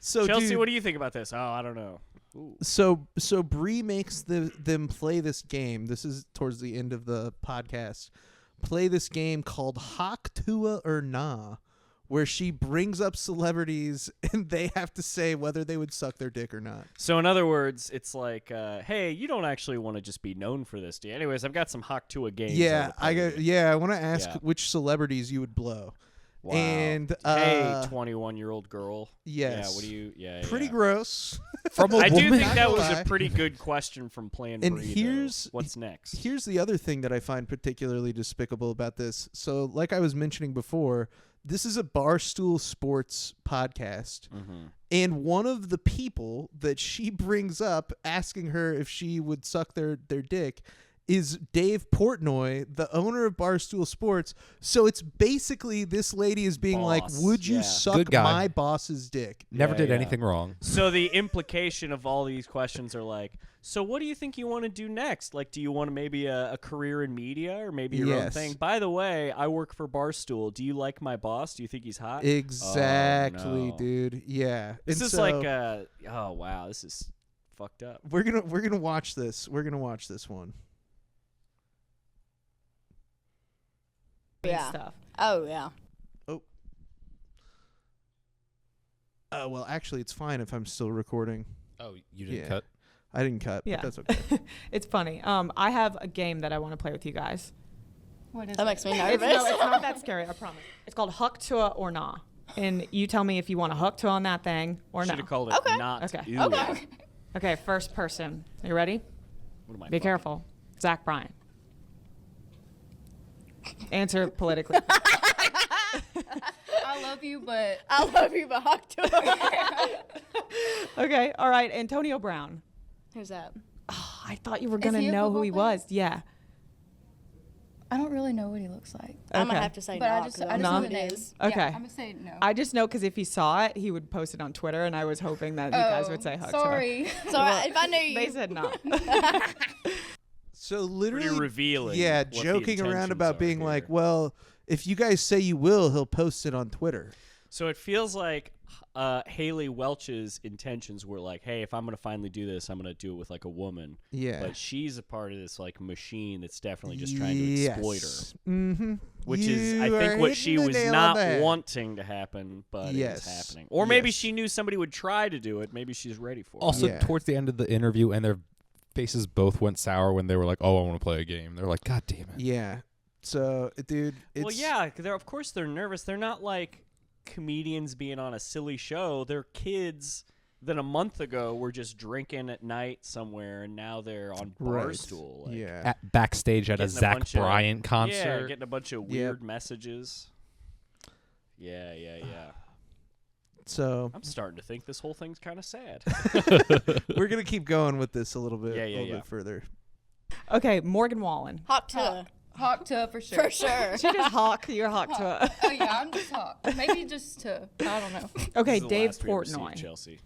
So Chelsea, dude, what do you think about this? Oh, I don't know. Ooh. So Bree makes them play this game. This is towards the end of the podcast. Play this game called Hawk Tuah or Nah, where she brings up celebrities and they have to say whether they would suck their dick or not. So in other words, it's like, hey, you don't actually want to just be known for this, do you? Anyways, I've got some Hawk Tuah games. Yeah, I want to ask Yeah. which celebrities you would blow. Wow. And hey, 21-year-old girl. Yes. Yeah. What do you? Yeah. Pretty yeah. gross. From a I do woman. think Not that gonna was lie. a pretty good question from Plan And Bree, here's- though. What's next? Here's the other thing that I find particularly despicable about this. So, like I was mentioning before, this is a Barstool Sports podcast. Mm-hmm. And one of the people that she brings up asking her if she would suck their dick is Dave Portnoy, the owner of Barstool Sports. So it's basically this lady is being like, Boss, would you yeah. suck Good guy. my boss's dick? Never Yeah, did yeah. anything wrong. So the implication of all these questions are like, so what do you think you want to do next? Like, do you want maybe a career in media or maybe your own Yes. thing? By the way, I work for Barstool. Do you like my boss? Do you think he's hot? Exactly, no. dude. Yeah. This And is so like, oh wow, this is fucked up. we're gonna watch this. We're gonna watch this one. Yeah. Stuff. Oh yeah. Well, actually, it's fine if I'm still recording. Oh, you didn't Yeah. cut? I didn't cut, Yeah. but that's okay. It's funny. I have a game that I want to play with you guys. What is That it? makes me It's, nervous. no, it's not that scary, I promise. It's called Hawk Tuah or Nah. And you tell me if you want to Hawk Tuah on that thing or Should no. have called it Okay. not. Okay. Ew. Okay. Okay, first person. Are you ready? What am I Be fucking- careful. Zach Bryan. Answer politically. I love you, but I love you, but Hawk Tuah. Okay, all right. Antonio Brown. Who's that? Oh, I thought you were going to he a know who football he player? was. Yeah. I don't really know what he looks like. I'm gonna Okay. have to say But no. I just know Nah. the name. Okay. Yeah, I'm gonna say no. I just know because if he saw it, he would post it on Twitter, and I was hoping that you guys would say Hawk Tuah. Sorry. So if I knew you, They said no. So literally, Pretty revealing. yeah, what the joking around intentions about are being here. like, well, if you guys say you will, he'll post it on Twitter. So it feels like Haliey Welch's intentions were like, hey, if I'm going to finally do this, I'm going to do it with like a woman. Yeah. But she's a part of this like machine that's definitely just trying to exploit her. Mm-hmm. Which is, I think, what she was not wanting to happen, but Yes. it is happening. Or maybe Yes. she knew somebody would try to do it. Maybe she's ready for it. Also, Yeah. towards the end of the interview, and their faces both went sour when they were like, "Oh, I want to play a game." They're like, "God damn it!" Yeah. So, dude, it's Well, yeah, of course they're nervous. They're not like comedians being on a silly show. They're kids that a month ago were just drinking at night somewhere, and now they're on right. Barstool. Like, Yeah. At backstage at a getting Zach bunch of- Bryan Yeah, concert. getting a bunch of weird messages. Yeah. So I'm starting to think this whole thing's kind of sad. we're gonna keep going with this a little bit, Yeah, a little yeah. bit further. Okay, Morgan Wallen. Hawk Tuah. Hawk Tuah for sure. For sure. She just Hawk. You're Hawk Tuah. Oh yeah, I'm just Hawk. Maybe just to. I don't know. Okay, This is the Dave last we ever see of Portnoy. Chelsea.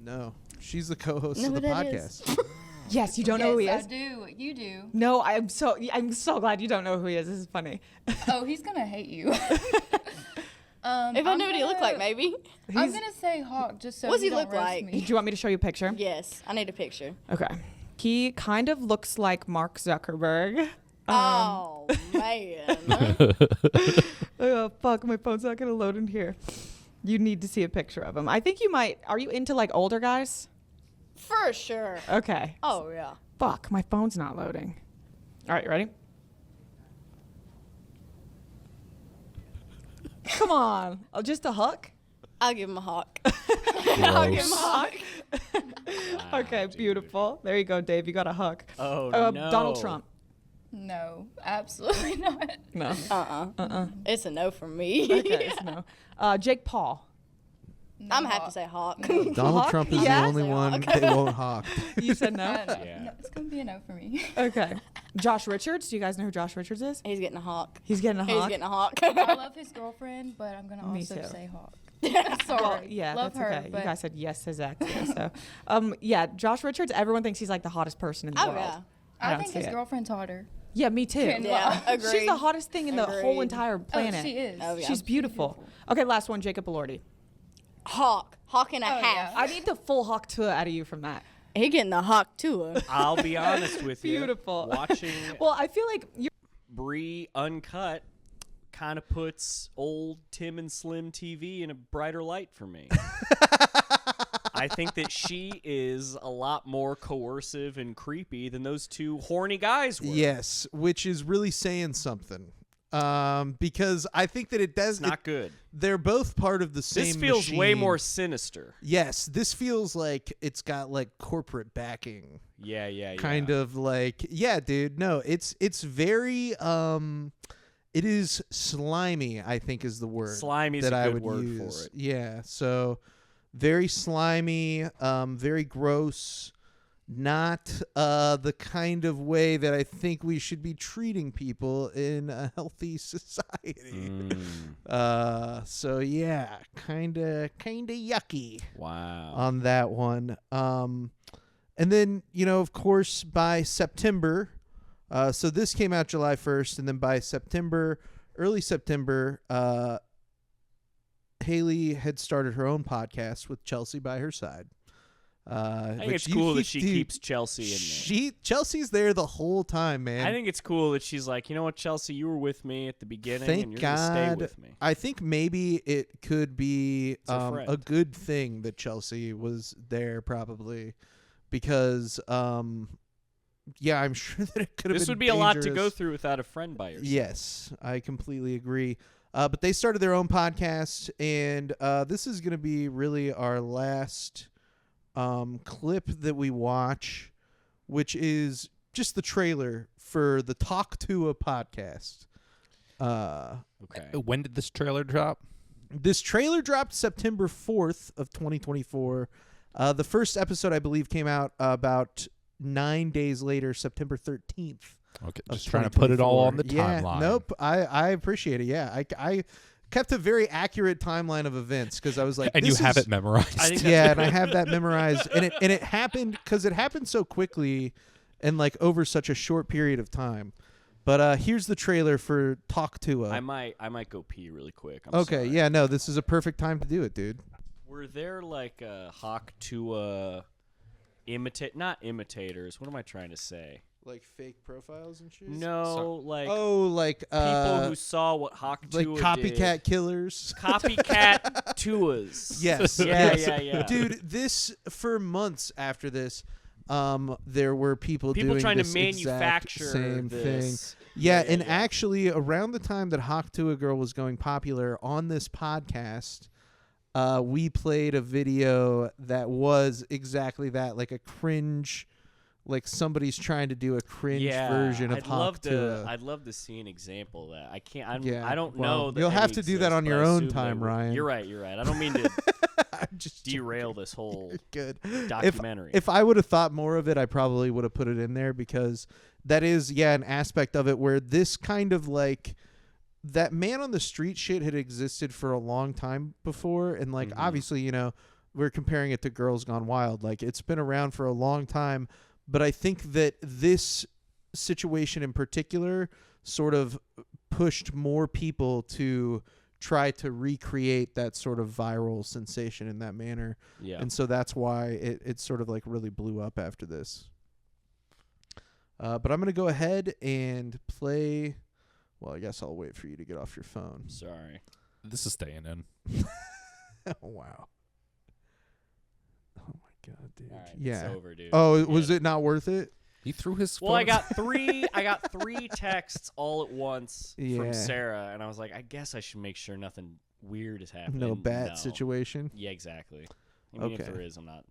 No, she's the co-host Know of who the that is? podcast. Yes, you don't know who he is? I do. You do. No, I'm so glad you don't know who he is. This is funny. Oh, he's gonna hate you. If I knew what he looked like, maybe. I'm gonna say Hawk just so What does he don't look roast like? me. Do you want me to show you a picture? Yes, I need a picture. Okay. He kind of looks like Mark Zuckerberg. Oh, man. Oh, fuck, my phone's not gonna load in here. You need to see a picture of him. I think you might. Are you into like older guys? For sure. Okay. Oh, yeah. Fuck, my phone's not loading. All right, you ready? Come on. Oh, just a hook? I'll give him a hawk. I'll give him a hawk. Okay, beautiful. There you go, Dave. You got a hook. Oh, no. Donald Trump. No, absolutely not. No. It's a no from me. Okay, so no. Jake Paul. No, I'm happy to Hawk. say hawk. Donald Hawk? Trump is Yeah? the only Say one Hawk. they won't hawk. You said no? Yeah. No, it's gonna be a no for me. Okay. Josh Richards. Do you guys know who Josh Richards is? He's getting a hawk. He's getting a He's hawk. getting a hawk. I love his girlfriend, but I'm gonna Me also too. say Hawk. Well, Sorry. yeah, love that's her, okay. but You guys said yes to Zach too. So, yeah, Josh Richards. Everyone thinks he's like the hottest person in the Oh, world. yeah. I I don't think see his it. girlfriend's hotter. Yeah, me too. Yeah, Yeah, agreed. She's the hottest thing in the whole Agreed. entire planet. Oh, she is. Oh, yeah. She's beautiful. Okay, last one, Jacob Elordi. Hawk. Hawk and a Oh, half. yeah. I need the full Hawk Tuah out of you from that. He getting the Hawk Tuah. I'll be honest with you. Beautiful. Watching Well, I feel like you're. Bree uncut kind of puts old Tim and Slim TV in a brighter light for me. I think that she is a lot more coercive and creepy than those two horny guys were. Yes, which is really saying something. Because I think that it does. It's not good. They're both part of the same. This feels way machine. more sinister. Yes, this feels like it's got like corporate backing. Yeah. Kind of like, yeah, dude. No, it's very it is slimy, I think is the word. Slimy's that a I good would word use. for it. Yeah, so very slimy, very gross. Not the kind of way that I think we should be treating people in a healthy society. So yeah, kind of yucky Wow. on that one. And then, of course, by September, so this came out July 1st, and then by September, early September, Haliey had started her own podcast with Chelsea by her side. I think it's cool that she keeps Chelsea in there. Chelsea's there the whole time, man. I think it's cool that she's like, you know what, Chelsea, you were with me at the beginning, Thank and you're God. gonna stay with me. I think maybe it could be a a friend. good thing that Chelsea was there, probably, because yeah, I'm sure that it could have. This been would be a lot to go dangerous. through without a friend by your side. Yes, I completely agree. But they started their own podcast, and this is going to be really our last clip that we watch, which is just the trailer for the Hawk Tuah podcast. Okay. When did this trailer drop? This trailer dropped September 4th of 2024. The first episode, I believe, came out about 9 days later, September 13th. Okay, of just trying to put it all on the 2024. timeline. Yeah, nope. I appreciate it. Yeah, I kept a very accurate timeline of events because I was like, And you have it memorized. I think yeah, and I have that memorized, and it happened because it happened so quickly and like over such a short period of time. But here's the trailer for Hawk Tuah. I might go pee really quick. I'm Okay, sorry. yeah, no, this is a perfect time to do it, dude. Were there like Hawk Tuah not imitators? What am I trying to say? Like fake profiles and shit. No, like like people who saw what Hawk like Tuah copycat did. killers. Copycat Tuahs. Yes. Yeah, yes. yeah. Dude, this for months after this, there were people doing trying to this manufacture exact same this. thing. Yeah, Yeah, and yeah. actually around the time that Hawk Tuah Girl was going popular on this podcast, we played a video that was exactly that, like a cringe, like somebody's trying to do a cringe version of Hawk Tuah. I'd love to see an example of that. I can't. Yeah, I don't well, know. That you'll have any to do that exist, on but your I own assume they time, would. Ryan. You're right. I don't mean to I'm just derail this whole good documentary. If I would have thought more of it, I probably would have put it in there because that is, an aspect of it where this kind of like that man on the street shit had existed for a long time before. And like, obviously, we're comparing it to Girls Gone Wild. Like it's been around for a long time, But I think that this situation in particular sort of pushed more people to try to recreate that sort of viral sensation in that manner. Yeah. And so that's why it sort of like really blew up after this. But I'm going to go ahead and play. Well, I guess I'll wait for you to get off your phone. Sorry. This is staying in. Oh, wow. Oh, my God, dude. All right, yeah. It's over, dude. Oh, was it not worth it? He threw his phone. Well, I got three texts all at once Yeah. from Sarah, and I was like, I guess I should make sure nothing weird is happening. No bat situation? Yeah, exactly. I mean, if Okay. there is, I'm not,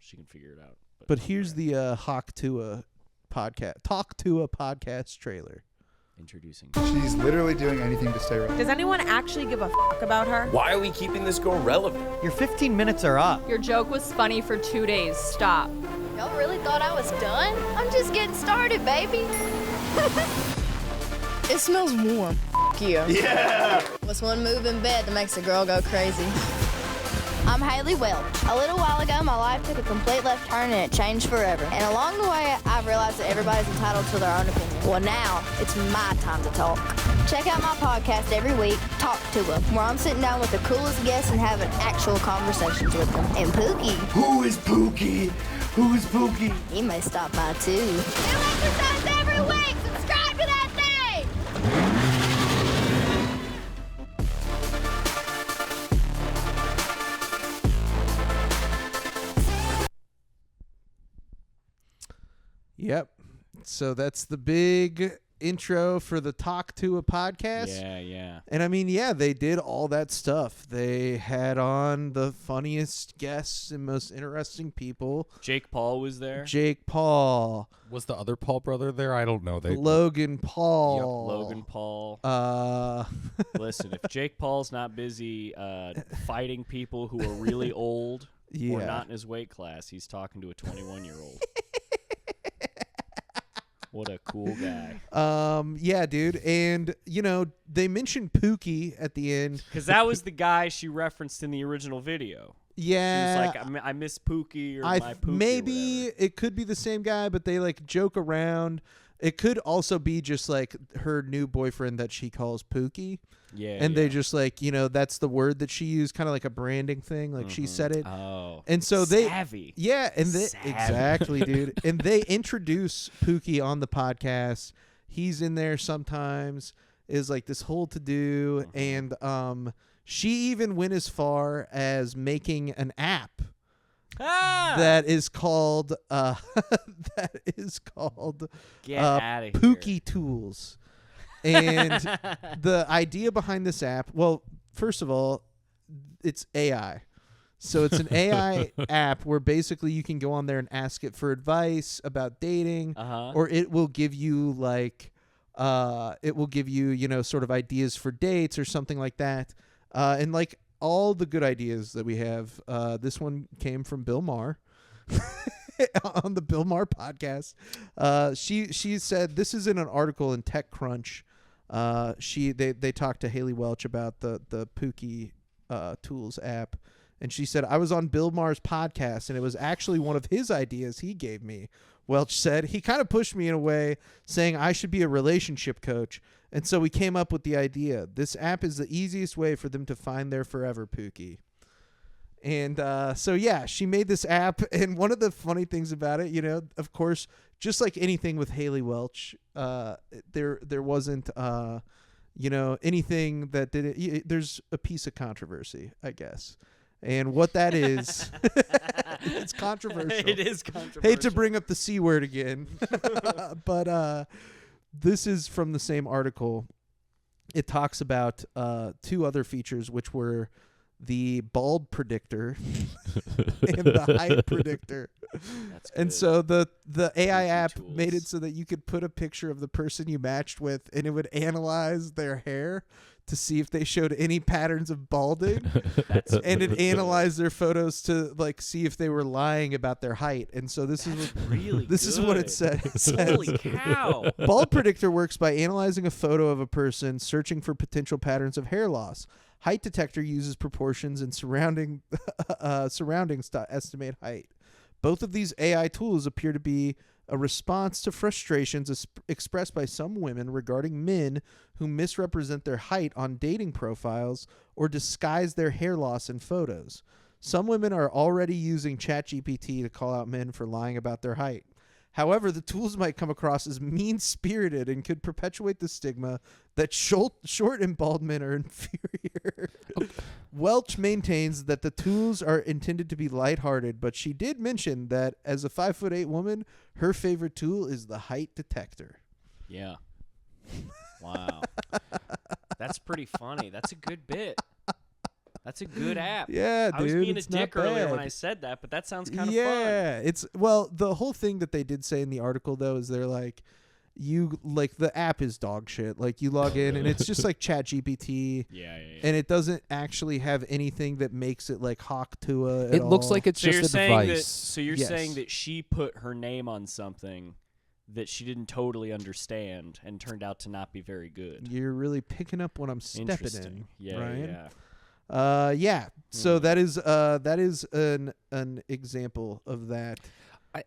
she can figure it out. But here's the Hawk Tuah podcast, Talk Tuah podcast trailer. Introducing. She's literally doing anything to stay relevant. Does anyone actually give a f*** about her? Why are we keeping this girl relevant? Your 15 minutes are up. Your joke was funny for 2 days. Stop. Y'all really thought I was done? I'm just getting started, baby. It smells warm. F you. Yeah! What's one move in bed that makes a girl go crazy? I'm Haliey Welch. A little while ago, my life took a complete left turn and it changed forever. And along the way, I've realized that everybody's entitled to their own opinion. Well, now it's my time to talk. Check out my podcast every week, Talk Tuah, where I'm sitting down with the coolest guests and having actual conversations with them. And Pookie. Who is Pookie? Who is Pookie? He may stop by too. New episodes every week. Subscribe to that thing. Yep. So that's the big intro for the Talk Tuah podcast. Yeah. And I mean, yeah, they did all that stuff. They had on the funniest guests and most interesting people. Jake Paul was there. Jake Paul. Was the other Paul brother there? I don't know. Logan Paul. Yep, Logan Paul. Listen, if Jake Paul's not busy fighting people who are really old or not in his weight class, he's talking to a 21-year-old. What a cool guy. Yeah, dude. And, they mentioned Pookie at the end. Because that was the guy she referenced in the original video. Yeah. She was like, I miss Pookie or my Pookie. Maybe it could be the same guy, but they like joke around. It could also be just like her new boyfriend that she calls Pookie. Yeah. And they just like, that's the word that she used, kind of like a branding thing. Like she said it. Oh. And so Savvy. Yeah. And exactly, dude. And they introduce Pookie on the podcast. He's in there sometimes, is like this whole to do. And she even went as far as making an app. That is called Get out of Pookie here. Tools. And the idea behind this app, well, first of all, it's AI. So it's an AI app where basically you can go on there and ask it for advice about dating, or it will give you like sort of ideas for dates or something like that. And like all the good ideas that we have, this one came from Bill Maher on the Bill Maher podcast. She said, this is in an article in TechCrunch. They talked to Haliey Welch about the Pookie Tools app, and she said, I was on Bill Maher's podcast, and it was actually one of his ideas he gave me. Welch said, he kind of pushed me in a way, saying I should be a relationship coach. And so we came up with the idea. This app is the easiest way for them to find their forever Pookie. And so, yeah, she made this app. And one of the funny things about it, of course, just like anything with Haliey Welch, there wasn't, anything that did it. There's a piece of controversy, I guess. And what that is, it's controversial. It is controversial. Hate to bring up the C word again. But this is from the same article. It talks about two other features, which were the bald predictor and the height predictor. That's and good. so the AI app tools. made it so that you could put a picture of the person you matched with, and it would analyze their hair to see if they showed any patterns of balding. And it analyzed their photos to like see if they were lying about their height. And so this is what it said. It says, Holy cow. Bald predictor works by analyzing a photo of a person, searching for potential patterns of hair loss. Height detector uses proportions and surroundings to estimate height. Both of these AI tools appear to be a response to frustrations expressed by some women regarding men who misrepresent their height on dating profiles or disguise their hair loss in photos. Some women are already using ChatGPT to call out men for lying about their height. However, the tools might come across as mean-spirited and could perpetuate the stigma that short and bald men are inferior. Welch maintains that the tools are intended to be lighthearted, but she did mention that as a 5'8" woman, her favorite tool is the height detector. Yeah. Wow. That's pretty funny. That's a good bit. That's a good app. Yeah, dude. I was being a it's dick not earlier bad. when I said that, but that sounds kind of fun. Yeah, the whole thing that they did say in the article though is they're like, the app is dog shit. Like you log in and it's just like ChatGPT. Yeah. And it doesn't actually have anything that makes it like Hawk Tuah at It looks all. like it's just a device. So you're saying that she put her name on something that she didn't totally understand and turned out to not be very good. You're really picking up what I'm stepping in. Yeah, Ryan. yeah. So that is an example of that.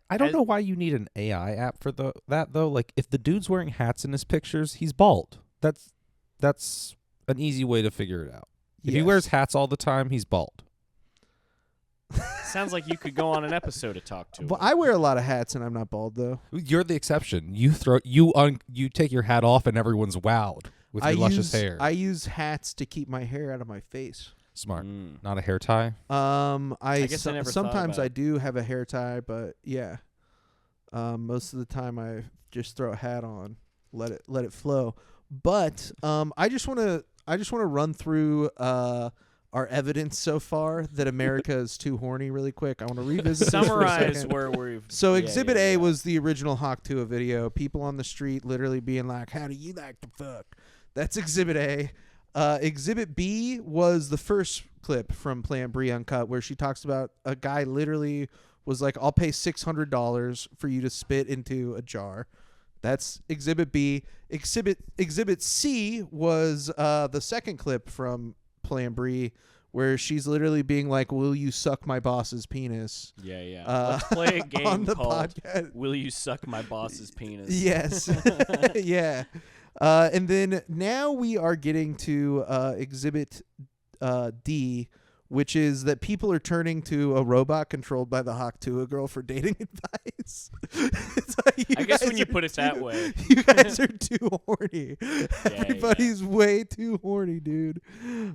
I don't know why you need an AI app for that though. Like if the dude's wearing hats in his pictures, he's bald. That's an easy way to figure it out. If he wears hats all the time, he's bald. Sounds like you could go on an episode to talk to. Well, I wear a lot of hats and I'm not bald though. You're the exception. You take your hat off and everyone's wowed with your luscious hair. I use hats to keep my hair out of my face. Smart. Not a hair tie. I guess I never sometimes thought about I do have a hair tie, but yeah. Most of the time I just throw a hat on, let it flow. But I just want to run through our evidence so far that America is too horny really quick. I want to revisit Summarize this where we've... So Exhibit A was the original Hawk Tuah video. People on the street literally being like, how do you like to fuck? That's Exhibit A. Exhibit B was the first clip from Plan Brie Uncut where she talks about a guy literally was like, I'll pay $600 for you to spit into a jar. That's Exhibit B. Exhibit C was the second clip from Plan Brie where she's literally being like, will you suck my boss's penis? Yeah. Let's play a game on the called podcast. Will You Suck My Boss's Penis? Yes. Yeah. And then now we are getting to Exhibit D, which is that people are turning to a robot controlled by the Hawk Tuah girl for dating advice. It's like, I guess when you put it that way. You guys are too horny. Everybody's way too horny, dude.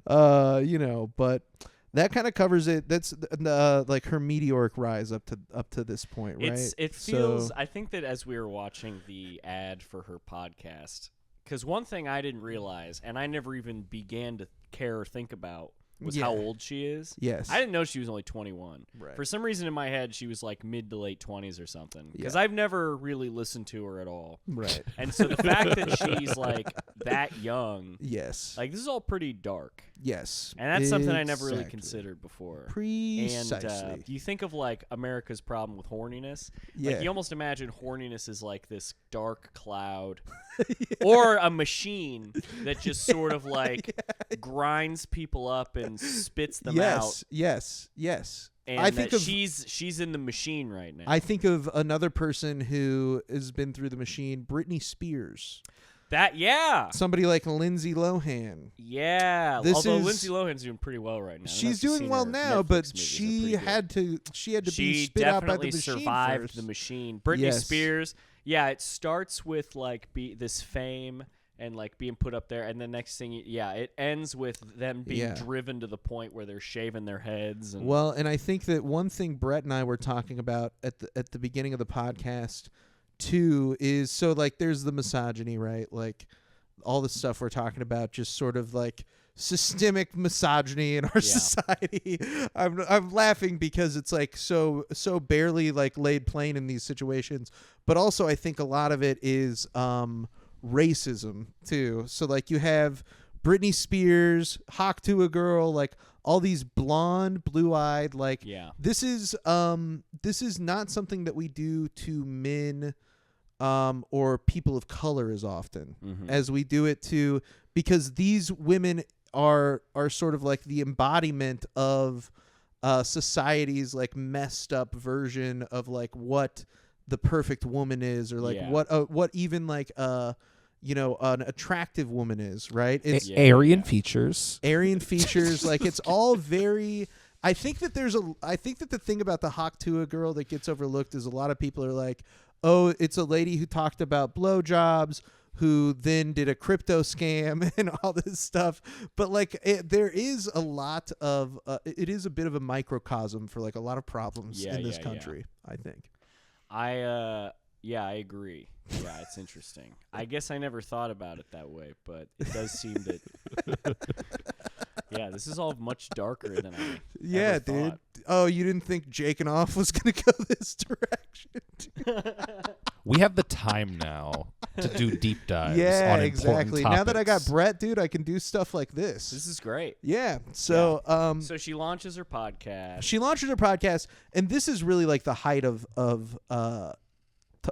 But that kind of covers it. That's like her meteoric rise up to this point, right? It feels. I think that as we were watching the ad for her podcast, because one thing I didn't realize, and I never even began to care or think about, was how old she is. Yes. I didn't know she was only 21. Right. For some reason in my head, she was like mid to late 20s or something. Because I've never really listened to her at all. Right. And so the fact that she's like that young. Yes. Like this is all pretty dark. Yes. And that's something I never really considered before. Precisely. And you think of like America's problem with horniness. Yeah. Like you almost imagine horniness is like this dark cloud or a machine that just sort of like grinds people up and spits them out. Yes. And I think she's in the machine right now. I think of another person who has been through the machine, Britney Spears. Somebody like Lindsay Lohan. Yeah. Although Lindsay Lohan's doing pretty well right now. She's doing well now, but she had to be spit out by the machine. She definitely survived the machine. Britney Spears. Yeah, it starts with like this fame and like being put up there, and the next thing, it ends with them being driven to the point where they're shaving their heads. And and I think that one thing Brett and I were talking about at the beginning of the podcast too is, so like there's the misogyny, right? Like all the stuff we're talking about, just sort of like systemic misogyny in our society. I'm laughing because it's like so barely like laid plain in these situations, but also I think a lot of it is racism too. So like you have Britney Spears, Hawk Tuah girl, like all these blonde, blue-eyed, like this is not something that we do to men or people of color as often as we do it to, because these women are sort of like the embodiment of society's like messed up version of like what the perfect woman is, or like what even like you know, an attractive woman is, right? It's Aryan features. Aryan features. Like, it's all very... I think that the thing about the Hawk Tuah girl that gets overlooked is a lot of people are like, oh, it's a lady who talked about blowjobs, who then did a crypto scam and all this stuff. But like, there is a lot of... it is a bit of a microcosm for like a lot of problems in this country, I think. Yeah, I agree. Yeah, it's interesting. I guess I never thought about it that way, but it does seem that... yeah, this is all much darker than I ever dude. thought. Oh, you didn't think Jakin.Off was going to go this direction? We have the time now to do deep dives yeah, on exactly. important Now that I got topics. Brett, dude, I can do stuff like this. This is great. Yeah. So, so she launches her podcast. She launches her podcast, and this is really like the height of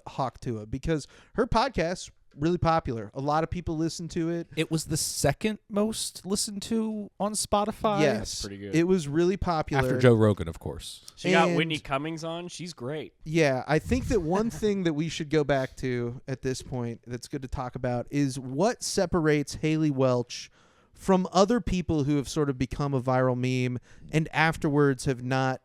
Hawk Tuah, because her podcast really popular. A lot of people listen to it. It was the second most listened to on Spotify. Yes, that's pretty good. It was really popular After Joe Rogan, of course. She got Whitney Cummings on. She's great. Yeah, I think that one thing that we should go back to at this point that's good to talk about is what separates Haliey Welch from other people who have sort of become a viral meme and afterwards have not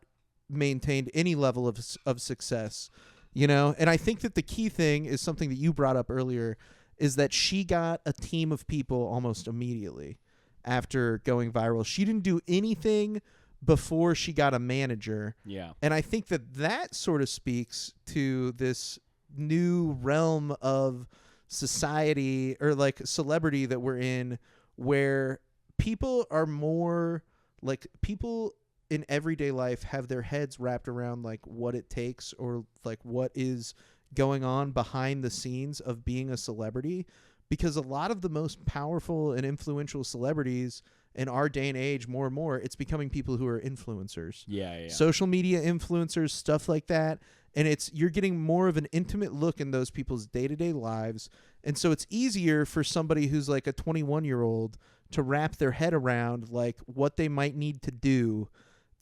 maintained any level of success. You know, and I think that the key thing is something that you brought up earlier, is that she got a team of people almost immediately after going viral. She didn't do anything before she got a manager. Yeah. And I think that sort of speaks to this new realm of society, or like celebrity, that we're in, where people are more like, people in everyday life have their heads wrapped around like what it takes, or like what is going on behind the scenes of being a celebrity, because a lot of the most powerful and influential celebrities in our day and age, more and more, it's becoming people who are influencers. Yeah. Social media influencers, stuff like that. And you're getting more of an intimate look in those people's day-to-day lives. And so it's easier for somebody who's like a 21-year-old to wrap their head around like what they might need to do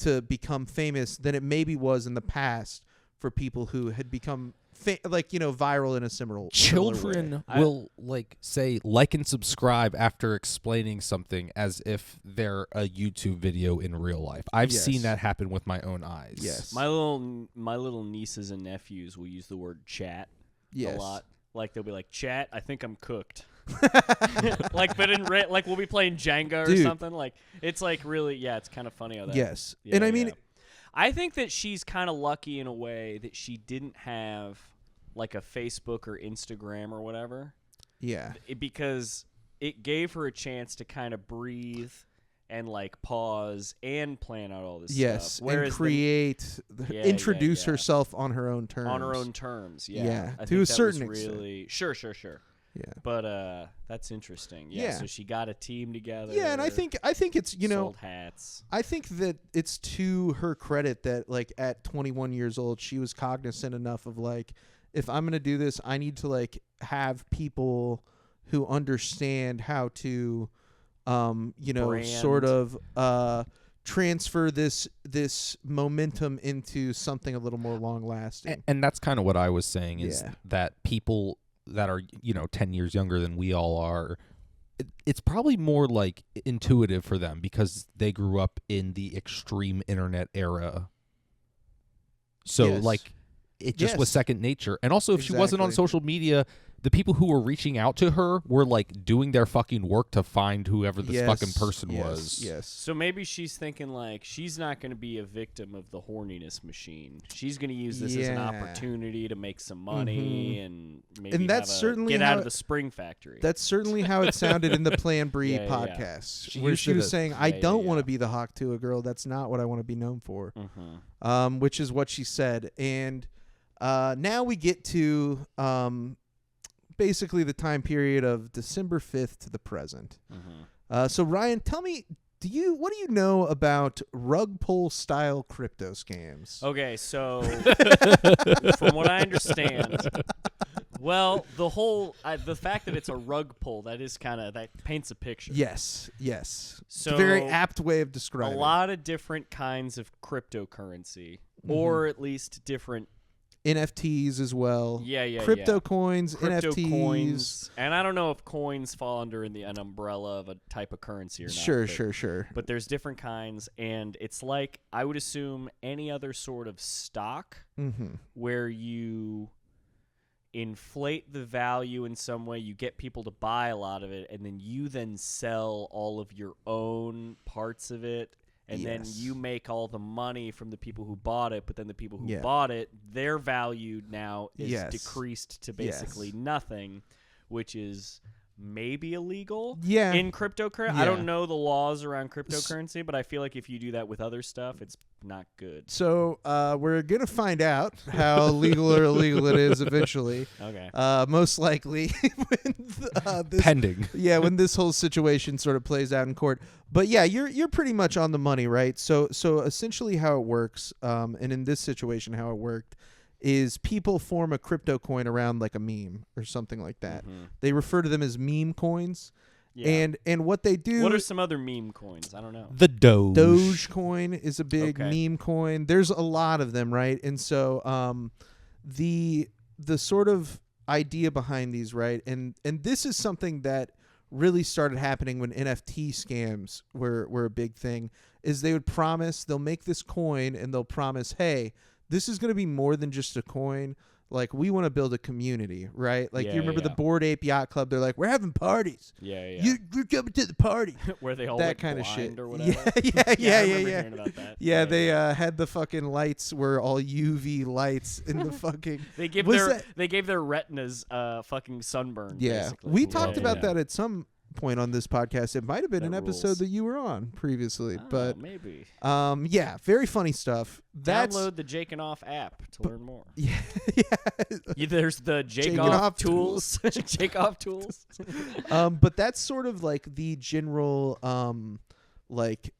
to become famous than it maybe was in the past for people who had become viral in a similar Children way. will say like and subscribe after explaining something as if they're a YouTube video in real life. I've seen that happen with my own eyes. Yes. My little nieces and nephews will use the word chat a lot. Like, they'll be like, "Chat, I think I'm cooked." Like, but in like we'll be playing Jenga or something. Like, it's like really, it's kind of funny how that. Yes, yeah, and I mean, I think that she's kind of lucky in a way that she didn't have like a Facebook or Instagram or whatever. Yeah, because it gave her a chance to kind of breathe and like pause and plan out all this stuff. Yes, and create, introduce herself on her own terms. On her own terms, yeah. I To think a that certain was really, extent. Sure. Yeah. But that's interesting. Yeah. So she got a team together. Yeah, and I think it's, sold hats. I think that it's to her credit that like at 21 years old she was cognizant enough of like, if I'm going to do this, I need to like have people who understand how to Brand. sort of transfer this momentum into something a little more long lasting. And that's kind of what I was saying, is that people that are 10 years younger than we all are, it's probably more like intuitive for them because they grew up in the extreme internet era. So like it just was second nature. And also if she wasn't on social media, the people who were reaching out to her were like doing their fucking work to find whoever this fucking person was. Yes. So maybe she's thinking like she's not going to be a victim of the horniness machine. She's going to use this as an opportunity to make some money and maybe get out of the Spring Factory. That's certainly how it sounded in the Plan Brie podcast, where she was saying, "I don't want to be the Hawk Tuah girl. That's not what I want to be known for." Which is what she said. And now we get to basically the time period of December 5th to the present. So Ryan, tell me, what do you know about rug pull style crypto scams? Okay, so from what I understand, Well, the fact that it's a rug pull, that paints a picture. Yes. It's So a very apt way of describing a lot of different kinds of cryptocurrency, or at least different NFTs as well. Yeah. Crypto coins, Crypto NFTs. coins. And I don't know if coins fall under an umbrella of a type of currency or not. Sure. But there's different kinds, and it's like, I would assume, any other sort of stock where you inflate the value in some way, you get people to buy a lot of it, and then you then sell all of your own parts of it. And then you make all the money from the people who bought it, but then the people who bought it, their value now is decreased to basically nothing, which is maybe illegal in cryptocurrency. I don't know the laws around cryptocurrency, but I feel like if you do that with other stuff, it's not good. So we're going to find out how legal or illegal it is eventually. Okay. Most likely when pending. Yeah, when this whole situation sort of plays out in court. But yeah, you're pretty much on the money, right? So essentially how it works, and in this situation how it worked, is people form a crypto coin around like a meme or something like that. They refer to them as meme coins. Yeah. And what they do... What are some other meme coins? I don't know. The Doge. Dogecoin is a big meme coin. There's a lot of them, right? And so the sort of idea behind these, right? And this is something that really started happening when NFT scams were a big thing, is they'll make this coin and they'll promise, hey, this is going to be more than just a coin. Like, we want to build a community, right? Like, you remember the Bored Ape Yacht Club? They're like, we're having parties. Yeah. You're coming to the party. Where they all that went kind of blind shit or whatever. Yeah. I remember hearing about that. Yeah, they had the fucking lights were all UV lights in the fucking. They gave their retinas fucking sunburn. Yeah, basically. we talked about that at some point on this podcast. It might have been That an episode rules. that you were on previously, but maybe. Yeah, very funny stuff. Download the Jakin.Off app to learn more. Yeah. There's the Jakin.Off tools. Jakin.Off tools. But that's sort of like the general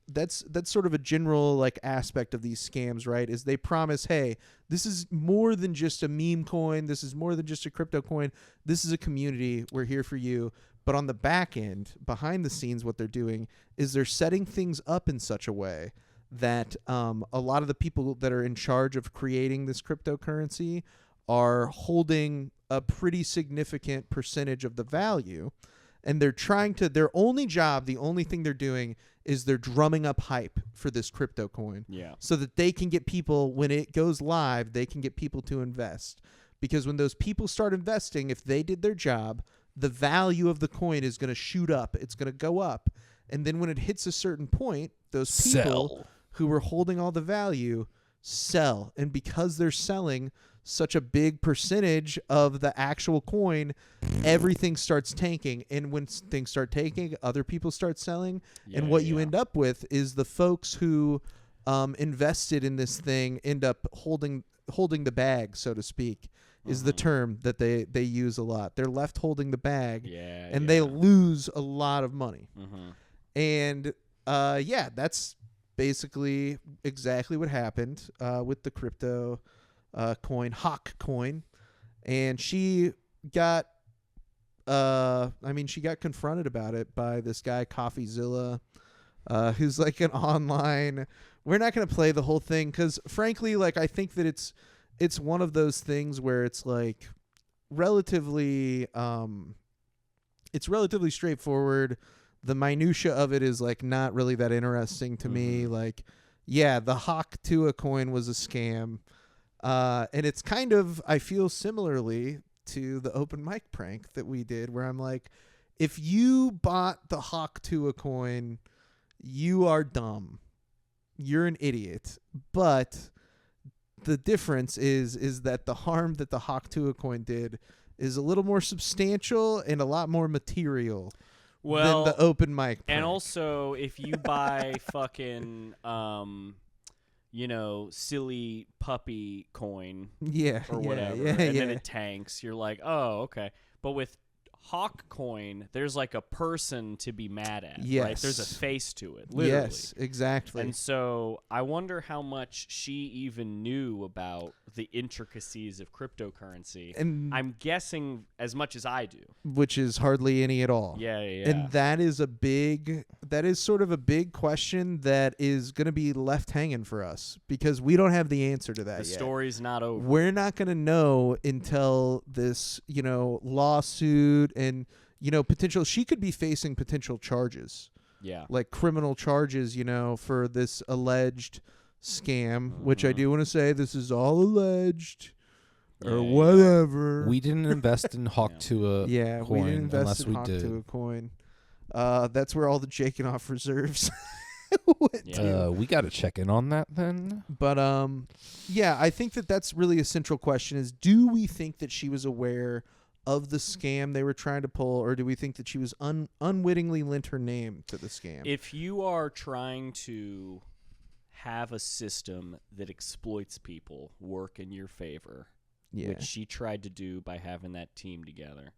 that's sort of a general like aspect of these scams, right? Is they promise, hey, this is more than just a meme coin, this is more than just a crypto coin, this is a community, we're here for you. But on the back end, behind the scenes, what they're doing is they're setting things up in such a way that a lot of the people that are in charge of creating this cryptocurrency are holding a pretty significant percentage of the value. And they're trying to, their only job, the only thing they're doing is they're drumming up hype for this crypto coin. Yeah. So that they can get people, when it goes live, they can get people to invest. Because when those people start investing, if they did their job, the value of the coin is going to shoot up. It's going to go up. And then when it hits a certain point, those people who were holding all the value sell. And because they're selling such a big percentage of the actual coin, everything starts tanking. And when things start tanking, other people start selling. And what you end up with is the folks who invested in this thing end up holding the bag, so to speak. Is the term that they use a lot. They're left holding the bag, and they lose a lot of money. And that's basically exactly what happened with the crypto coin, Hawk coin. And she got, she got confronted about it by this guy, CoffeeZilla, who's like an online. We're not going to play the whole thing because, frankly, like I think that it's one of those things where it's like relatively straightforward. The minutia of it is like not really that interesting to me. Like, yeah, the Hawk Tuah coin was a scam. And it's kind of, I feel similarly to the open mic prank that we did where I'm like, if you bought the Hawk Tuah coin, you are dumb. You're an idiot. But the difference is that the harm that the Hawk Tuah coin did is a little more substantial and a lot more material than the open mic prank. And also, if you buy fucking, silly puppy coin or whatever, and then it tanks, you're like, oh, okay. But with Hawk coin, there's like a person to be mad at. Yes. Right? There's a face to it, literally. Yes, exactly. And so I wonder how much she even knew about the intricacies of cryptocurrency. And I'm guessing as much as I do. Which is hardly any at all. Yeah. And that is sort of a big question that is going to be left hanging for us because we don't have the answer to that yet. The story's not over. We're not going to know until this, lawsuit and, she could be facing potential charges. Yeah. Like criminal charges, for this alleged scam, which I do want to say this is all alleged. Or whatever. We didn't invest in Hawk Tuah coin we didn't invest unless in we Hawk did. Tuah coin. That's where all the Jakin.Off reserves went to. We got to check in on that then. But I think that's really a central question: is do we think that she was aware of the scam they were trying to pull, or do we think that she was unwittingly lent her name to the scam? If you are trying to have a system that exploits people work in your favor, which she tried to do by having that team together,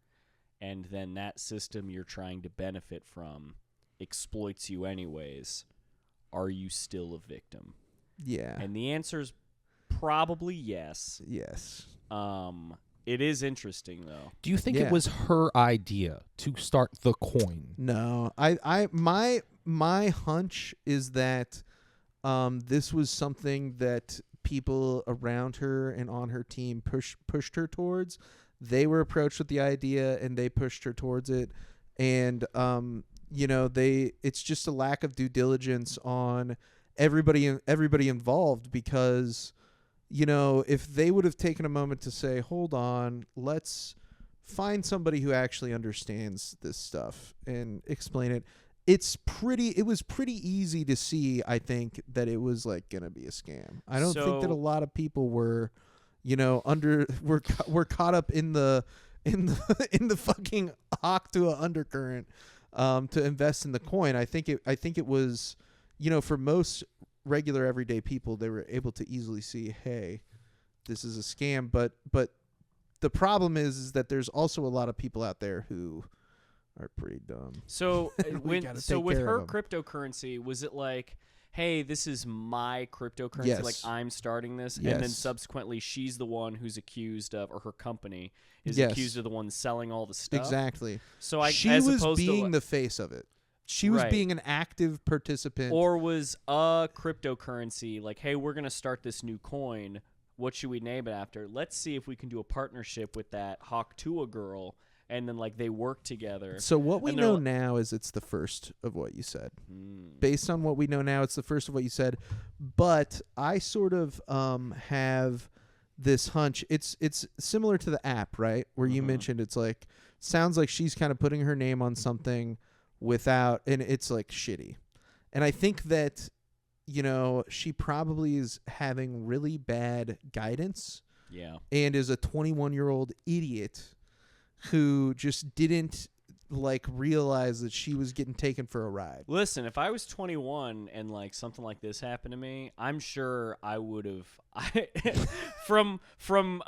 and then that system you're trying to benefit from exploits you anyways, are you still a victim? Yeah. And the answer is probably yes. Yes. It is interesting though. Do you think it was her idea to start the coin? No. My hunch is that this was something that people around her and on her team pushed her towards. They were approached with the idea and they pushed her towards it. And it's just a lack of due diligence on everybody involved because if they would have taken a moment to say, hold on, let's find somebody who actually understands this stuff and explain it. It was pretty easy to see, I think, that it was like gonna be a scam. I don't think that a lot of people were, were caught up in the fucking Hawk Tuah undercurrent to invest in the coin. I think it was, for most regular everyday people, they were able to easily see, hey, this is a scam. But the problem is that there's also a lot of people out there who are pretty dumb. So with her cryptocurrency, was it like, hey, this is my cryptocurrency, Yes. like I'm starting this, Yes. and then subsequently she's the one who's accused of, or her company is Yes. accused of the one selling all the stuff? Exactly. So she as was opposed being to, the face of it. She was Right. being an active participant. or was a cryptocurrency like, hey, we're going to start this new coin. What should we name it after? Let's see if we can do a partnership with that Hawk Tuah girl. And then, like, they work together. So what we And they're know like- now is it's the first of what you said. Based on what we know now, it's the first of what you said. But I sort of have this hunch. It's similar to the app, right? Where you mentioned it's like, sounds like she's kind of putting her name on something and it's like shitty. And I think that, she probably is having really bad guidance. Yeah. And is a 21-year-old idiot who just didn't realize that she was getting taken for a ride. Listen, if I was 21 and like something like this happened to me, I'm sure I would have, from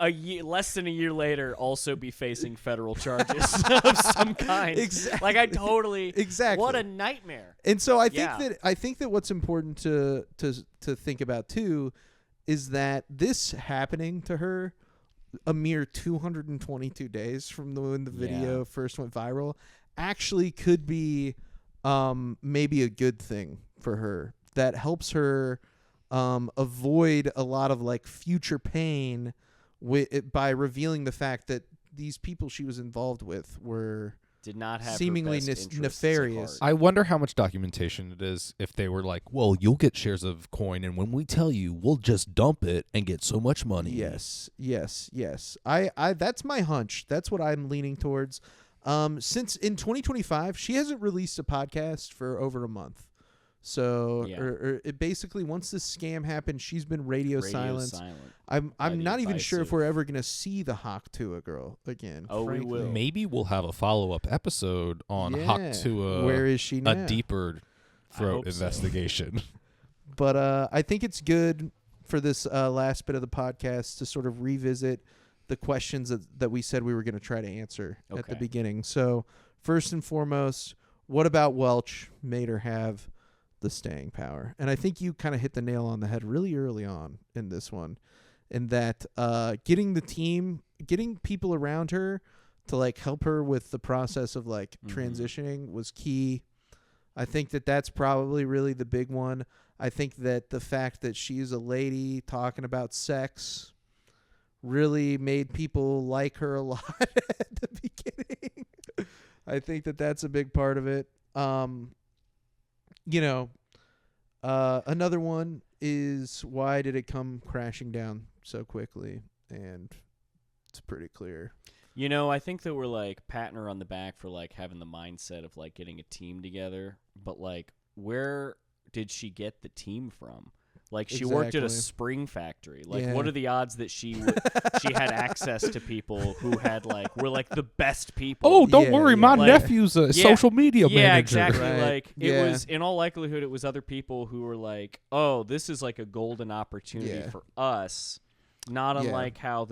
less than a year later, also be facing federal charges of some kind. Exactly. Like I totally Exactly. What a nightmare. And so I think that what's important to think about too is that this happening to her a mere 222 days from when the video first went viral actually could be maybe a good thing for her that helps her avoid a lot of future pain by revealing the fact that these people she was involved with did not have seemingly her best interests nefarious. at heart. I wonder how much documentation it is if they were like, well, you'll get shares of coin, and when we tell you, we'll just dump it and get so much money. Yes. I that's my hunch. That's what I'm leaning towards. Since in 2025, she hasn't released a podcast for over a month. So, or it basically, once this scam happened, she's been radio silent. I'm not even sure if we're ever gonna see the Hawk Tuah girl again. Oh, frankly. we will. Maybe we'll have a follow-up episode on Hawk Tuah. Where is she now? A deeper throat investigation. But I think it's good for this last bit of the podcast to sort of revisit the questions that we said we were going to try to answer at the Okay. beginning. So first and foremost, what about Welch made her have the staying power? And I think you kind of hit the nail on the head really early on in this one, in that getting people around her to like help her with the process of like transitioning was key. I think that's probably really the big one. I think that the fact that she's a lady talking about sex really made people like her a lot at the beginning. I think that's a big part of it. Another one is, why did it come crashing down so quickly? And it's pretty clear. I think that we're like patting her on the back for like having the mindset of like getting a team together, but like where did she get the team from? Like she worked at a spring factory. Like what are the odds that she had access to people who had like were like the best people? Oh, don't worry, my nephew's a social media manager. Yeah, exactly. Right. Like it was, in all likelihood, it was other people who were like, "Oh, this is like a golden opportunity for us." Not unlike how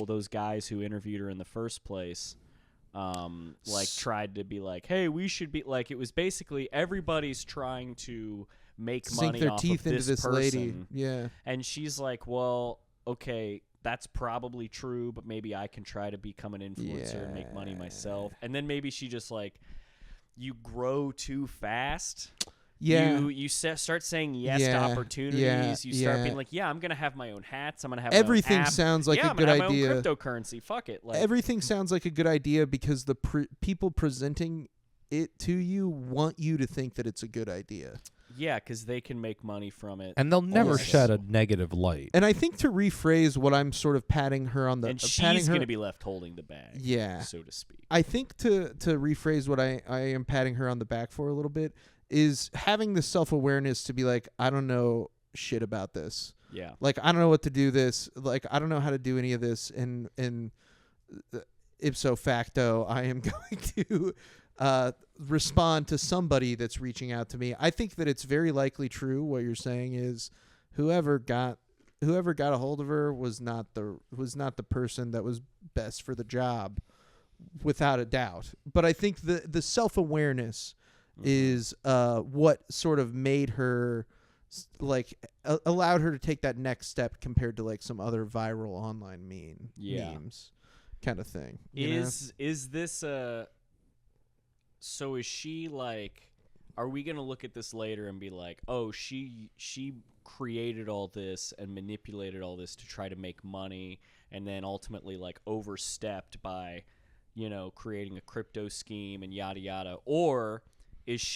those guys who interviewed her in the first place, like tried to be like, "Hey, we should be like." It was basically everybody's trying to make sink money their off teeth of into this person. lady. Yeah. And she's like, "Well, okay, that's probably true, but maybe I can try to become an influencer and make money myself." And then maybe she just like, you grow too fast. Yeah. You start saying yes to opportunities. You start being like, I'm going to have my own hats. I'm going to have everything my own app. sounds like a I'm good gonna have idea. My own cryptocurrency. Fuck it. Like, everything sounds like a good idea because the people presenting it to you want you to think that it's a good idea. Yeah, because they can make money from it. And they'll never shed a negative light. And I think, to rephrase what I'm sort of patting her on the... And she's going to be left holding the bag, so to speak. I think to rephrase what I am patting her on the back for a little bit is having the self-awareness to be like, I don't know shit about this. Yeah. Like, I don't know what to do this. Like, I don't know how to do any of this. And ipso facto, I am going to... respond to somebody that's reaching out to me. I think that it's very likely true what you're saying is whoever got a hold of her was not the person that was best for the job, without a doubt. But I think the self-awareness is what sort of made her like allowed her to take that next step compared to like some other viral online memes kind of thing. Is this so is she like, are we going to look at this later and be like, oh, she created all this and manipulated all this to try to make money and then ultimately like overstepped by, creating a crypto scheme and yada yada? Or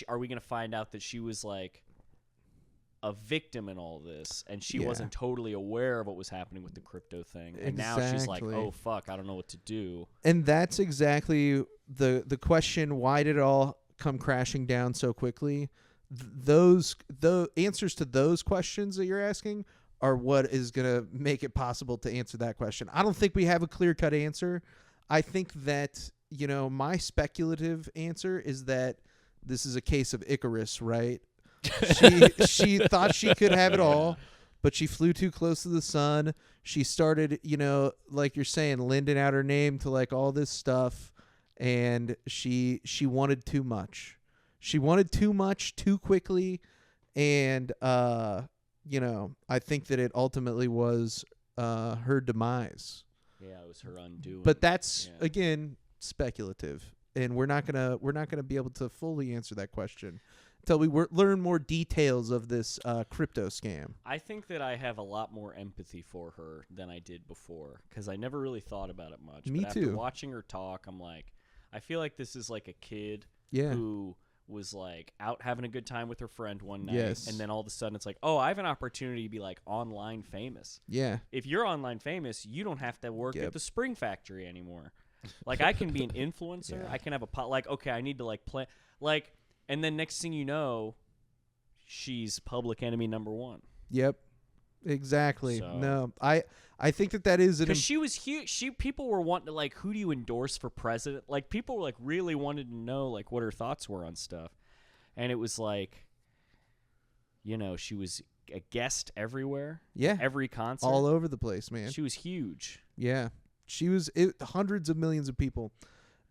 are we going to find out that she was like a victim in all this and she wasn't totally aware of what was happening with the crypto thing, and now she's like, oh fuck, I don't know what to do? And that's exactly the question. Why did it all come crashing down so quickly? The answers to those questions that you're asking are what is going to make it possible to answer that question. I don't think we have a clear-cut answer. I think that, my speculative answer is that this is a case of Icarus, right? She thought she could have it all, but she flew too close to the sun. She started, like you're saying, lending out her name to like all this stuff, and she wanted too much. She wanted too much too quickly, and I think that it ultimately was her demise. Yeah, it was her undoing. But that's again speculative, and we're not gonna be able to fully answer that question until we learn more details of this crypto scam. I think that I have a lot more empathy for her than I did before, because I never really thought about it much. Me but too. After watching her talk, I'm like, I feel like this is like a kid who was like out having a good time with her friend one night, and then all of a sudden it's like, oh, I have an opportunity to be like online famous. Yeah. If you're online famous, you don't have to work at the Spring Factory anymore. Like, I can be an influencer. I can have a pot. Like, okay, I need to like play like. And then next thing you know, she's public enemy number one. Yep, exactly. So. No, I think that is because she was huge. People were wanting to like, who do you endorse for president? Like, people were like really wanted to know like what her thoughts were on stuff, and it was like, she was a guest everywhere. Yeah, every concert, all over the place, man. She was huge. Yeah, hundreds of millions of people.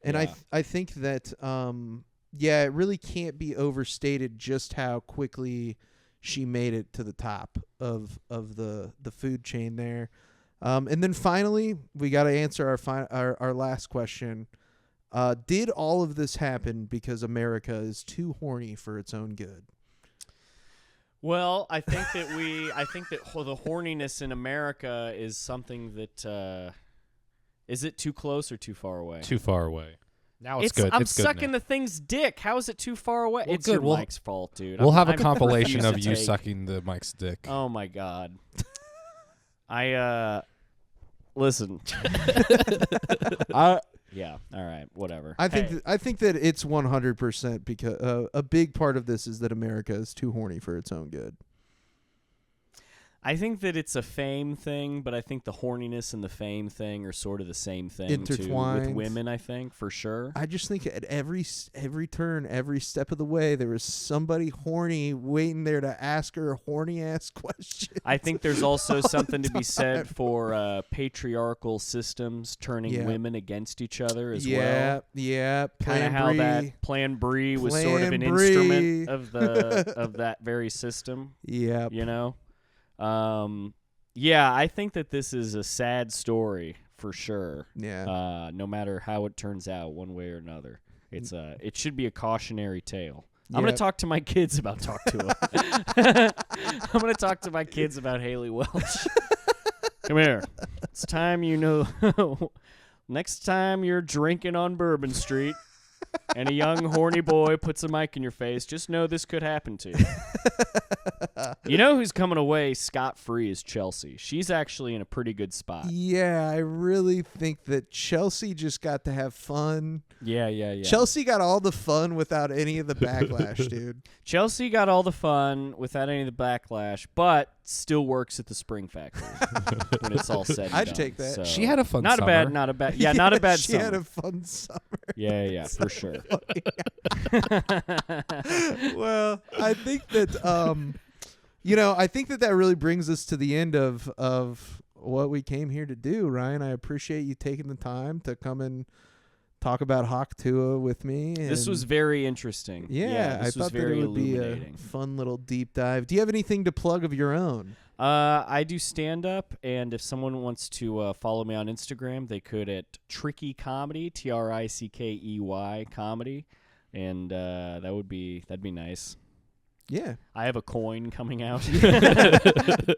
And Yeah. I think that it really can't be overstated just how quickly she made it to the top of the food chain there. And then finally, we got to answer our last question. Did all of this happen because America is too horny for its own good? Well, I think that the horniness in America is something that is it too close or too far away? Too far away. Now it's good. I'm it's good sucking now. the thing's dick. How is it too far away? Well, It's good. your We'll- Mike's fault, dude. We'll have a I'm compilation of refuse to you take- sucking the Mike's dick. Oh my god. Listen. Yeah. All right. Whatever. I think Hey, I think that it's 100% because a big part of this is that America is too horny for its own good. I think that it's a fame thing, but I think the horniness and the fame thing are sort of the same thing too, Intertwined. with women. I think for sure. I just think at every turn, every step of the way, there was somebody horny waiting there to ask her a horny ass question. I think there's also all something the to be said time. for patriarchal systems turning Yeah. women against each other as well. Yeah. Kind of Plan how Brie. that Plan Brie was sort of Plan an Brie. instrument of that very system. Yeah. You know, yeah. I think that this is a sad story for sure. Yeah. No matter how it turns out, one way or another, it should be a cautionary tale. I'm gonna talk to my kids about Hawk Tuah. I'm gonna talk to my kids about Haliey Welch. Come here. It's time you know. Next time you're drinking on Bourbon Street and a young horny boy puts a mic in your face, just know this could happen to you. You know who's coming away scot-free is Chelsea. She's actually in a pretty good spot. Yeah, I really think that Chelsea just got to have fun. Yeah. Chelsea got all the fun without any of the backlash, dude. Chelsea got all the fun without any of the backlash, but still works at the Spring Factory when it's all said and I'd done. take that. So, She had a fun not summer. a bad not a bad she summer. had a fun summer. Yeah, for sure. Well, I think that I think that really brings us to the end of what we came here to do, Ryan. I appreciate you taking the time to come and talk about Hawk Tuah with me. This was and very interesting. Yeah, I this was thought that very it would be a illuminating. fun little deep dive. Do you have anything to plug of your own? I do stand up, and if someone wants to follow me on Instagram, they could at Trickey Comedy, Trickey Comedy, and that'd be nice. Yeah, I have a coin coming out.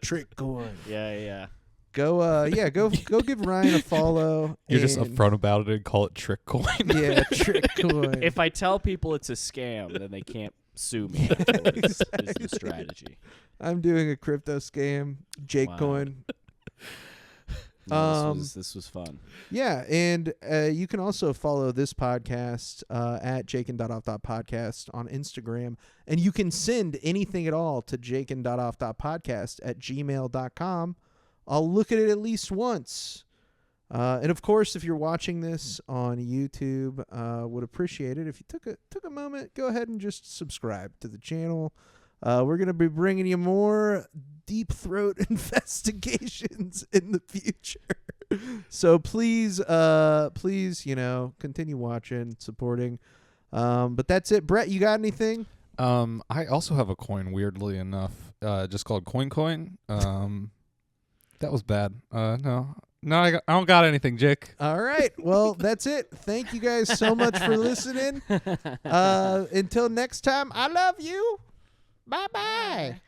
Trick coin. Yeah. Go give Ryan a follow. You're just and- upfront about it and call it trick coin. Yeah, trick coin. If I tell people it's a scam, then they can't sue me. Is the strategy. I'm doing a crypto scam, Jake Wow. coin. No, this was fun. Yeah, and you can also follow this podcast at Jakin.Off.Podcast on Instagram, and you can send anything at all to Jakin.Off.Podcast at gmail.com. I'll look at it at least once. And of course, if you're watching this on YouTube, would appreciate it if you took a moment. Go ahead and just subscribe to the channel. We're gonna be bringing you more deep throat investigations in the future. So please, continue watching, supporting. But that's it, Brett. You got anything? I also have a coin, weirdly enough, just called Coin. That was bad. No, I don't got anything, Jake. All right. Well, that's it. Thank you guys so much for listening. Until next time, I love you. Bye-bye.